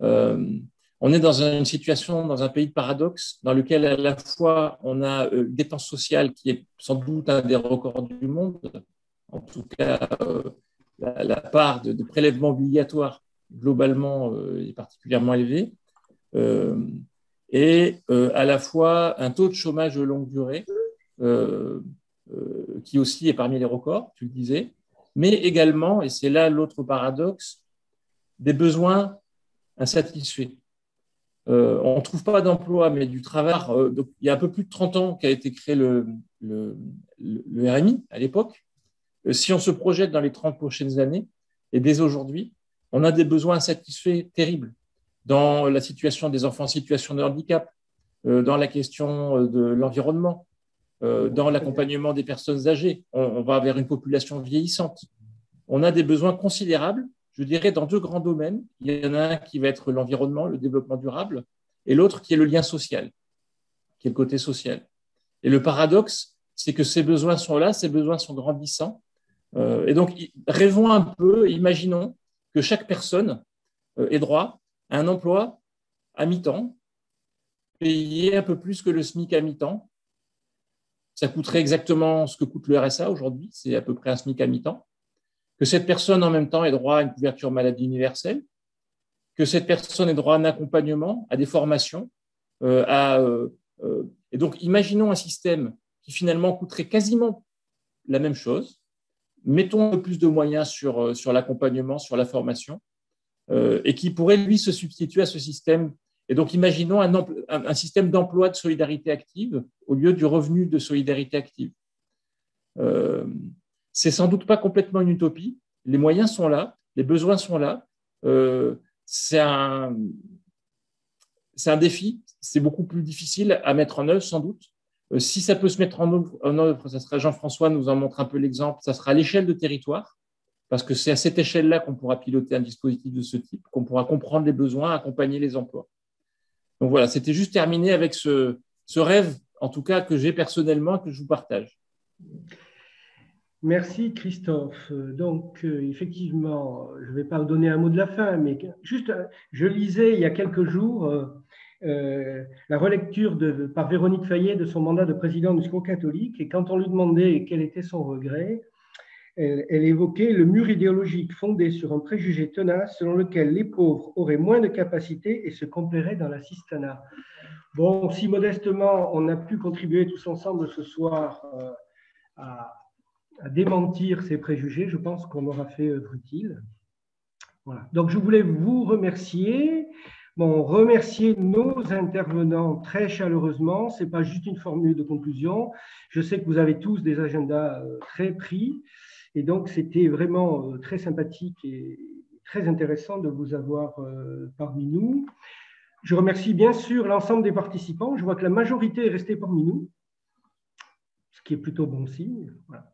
On est dans une situation, dans un pays de paradoxe, dans lequel à la fois on a une dépense sociale qui est sans doute un des records du monde, en tout cas la part de prélèvements obligatoires globalement est particulièrement élevée. Et à la fois un taux de chômage de longue durée qui aussi est parmi les records, tu le disais, mais également, et c'est là l'autre paradoxe, des besoins insatisfaits. On ne trouve pas d'emploi, mais du travail. Donc, il y a un peu plus de 30 ans qu'a été créé le RMI à l'époque. Si on se projette dans les 30 prochaines années, et dès aujourd'hui, on a des besoins insatisfaits terribles dans la situation des enfants en situation de handicap, dans la question de l'environnement, dans l'accompagnement des personnes âgées. On va vers une population vieillissante. On a des besoins considérables, je dirais, dans deux grands domaines. Il y en a un qui va être l'environnement, le développement durable, et l'autre qui est le lien social, qui est le côté social. Et le paradoxe, c'est que ces besoins sont là, ces besoins sont grandissants. Et donc, rêvons un peu, imaginons que chaque personne ait droit à un emploi à mi-temps, payé un peu plus que le SMIC à mi-temps. Ça coûterait exactement ce que coûte le RSA aujourd'hui, c'est à peu près un SMIC à mi-temps. Que cette personne, en même temps, ait droit à une couverture maladie universelle, que cette personne ait droit à un accompagnement, à des formations. Et donc, imaginons un système qui finalement coûterait quasiment la même chose. Mettons un peu plus de moyens sur l'accompagnement, sur la formation, et qui pourrait, lui, se substituer à ce système. Et donc, imaginons un système d'emploi de solidarité active au lieu du revenu de solidarité active. C'est sans doute pas complètement une utopie. Les moyens sont là, les besoins sont là. C'est un défi, c'est beaucoup plus difficile à mettre en œuvre, sans doute. Si ça peut se mettre en œuvre, ça sera, Jean-François nous en montre un peu l'exemple, ça sera à l'échelle de territoire, parce que c'est à cette échelle-là qu'on pourra piloter un dispositif de ce type, qu'on pourra comprendre les besoins, accompagner les emplois. Donc voilà, c'était juste terminé avec ce rêve, en tout cas, que j'ai personnellement, que je vous partage. Merci Christophe. Donc, effectivement, je ne vais pas vous donner un mot de la fin, mais juste, je lisais il y a quelques jours la relecture par Véronique Fayet de son mandat de président du Secours catholique, et quand on lui demandait quel était son regret, elle évoquait le mur idéologique fondé sur un préjugé tenace selon lequel les pauvres auraient moins de capacités et se complairaient dans l'assistanat. Bon, si modestement on a pu contribuer tous ensemble ce soir à démentir ces préjugés, je pense qu'on aura fait œuvre utile. Voilà. Donc, je voulais vous remercier. Bon, remercier nos intervenants très chaleureusement. Ce n'est pas juste une formule de conclusion. Je sais que vous avez tous des agendas très pris. Et donc, c'était vraiment très sympathique et très intéressant de vous avoir parmi nous. Je remercie bien sûr l'ensemble des participants. Je vois que la majorité est restée parmi nous, ce qui est plutôt bon signe. Voilà.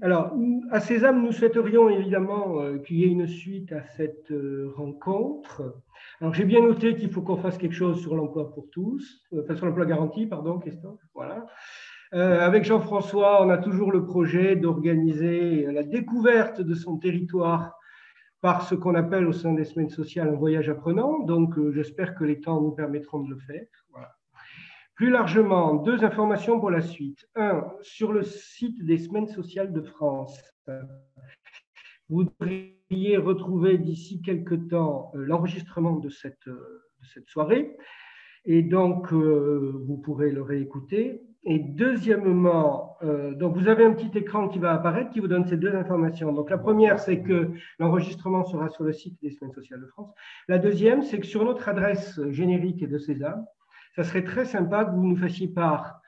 Alors, à Sésame, nous souhaiterions évidemment qu'il y ait une suite à cette rencontre. Alors, j'ai bien noté qu'il faut qu'on fasse quelque chose sur l'emploi pour tous, enfin sur l'emploi garanti, pardon, Christophe. Voilà. Avec Jean-François, on a toujours le projet d'organiser la découverte de son territoire par ce qu'on appelle au sein des semaines sociales un voyage apprenant. Donc, j'espère que les temps nous permettront de le faire. Voilà. Plus largement, 2 informations pour la suite. 1, sur le site des Semaines sociales de France, vous devriez retrouver d'ici quelques temps l'enregistrement de cette soirée. Et donc, vous pourrez le réécouter. Et deuxièmement, donc vous avez un petit écran qui va apparaître qui vous donne ces 2 informations. Donc, la première, c'est que l'enregistrement sera sur le site des Semaines sociales de France. La deuxième, c'est que sur notre adresse générique de Sésame, ça serait très sympa que vous nous fassiez part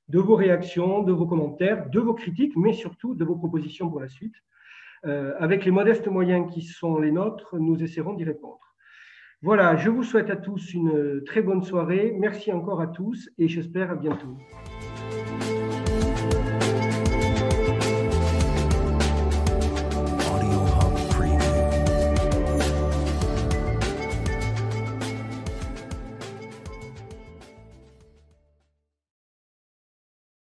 de vos réactions, de vos commentaires, de vos critiques, mais surtout de vos propositions pour la suite. Avec les modestes moyens qui sont les nôtres, nous essaierons d'y répondre. Voilà, je vous souhaite à tous une très bonne soirée. Merci encore à tous et j'espère à bientôt.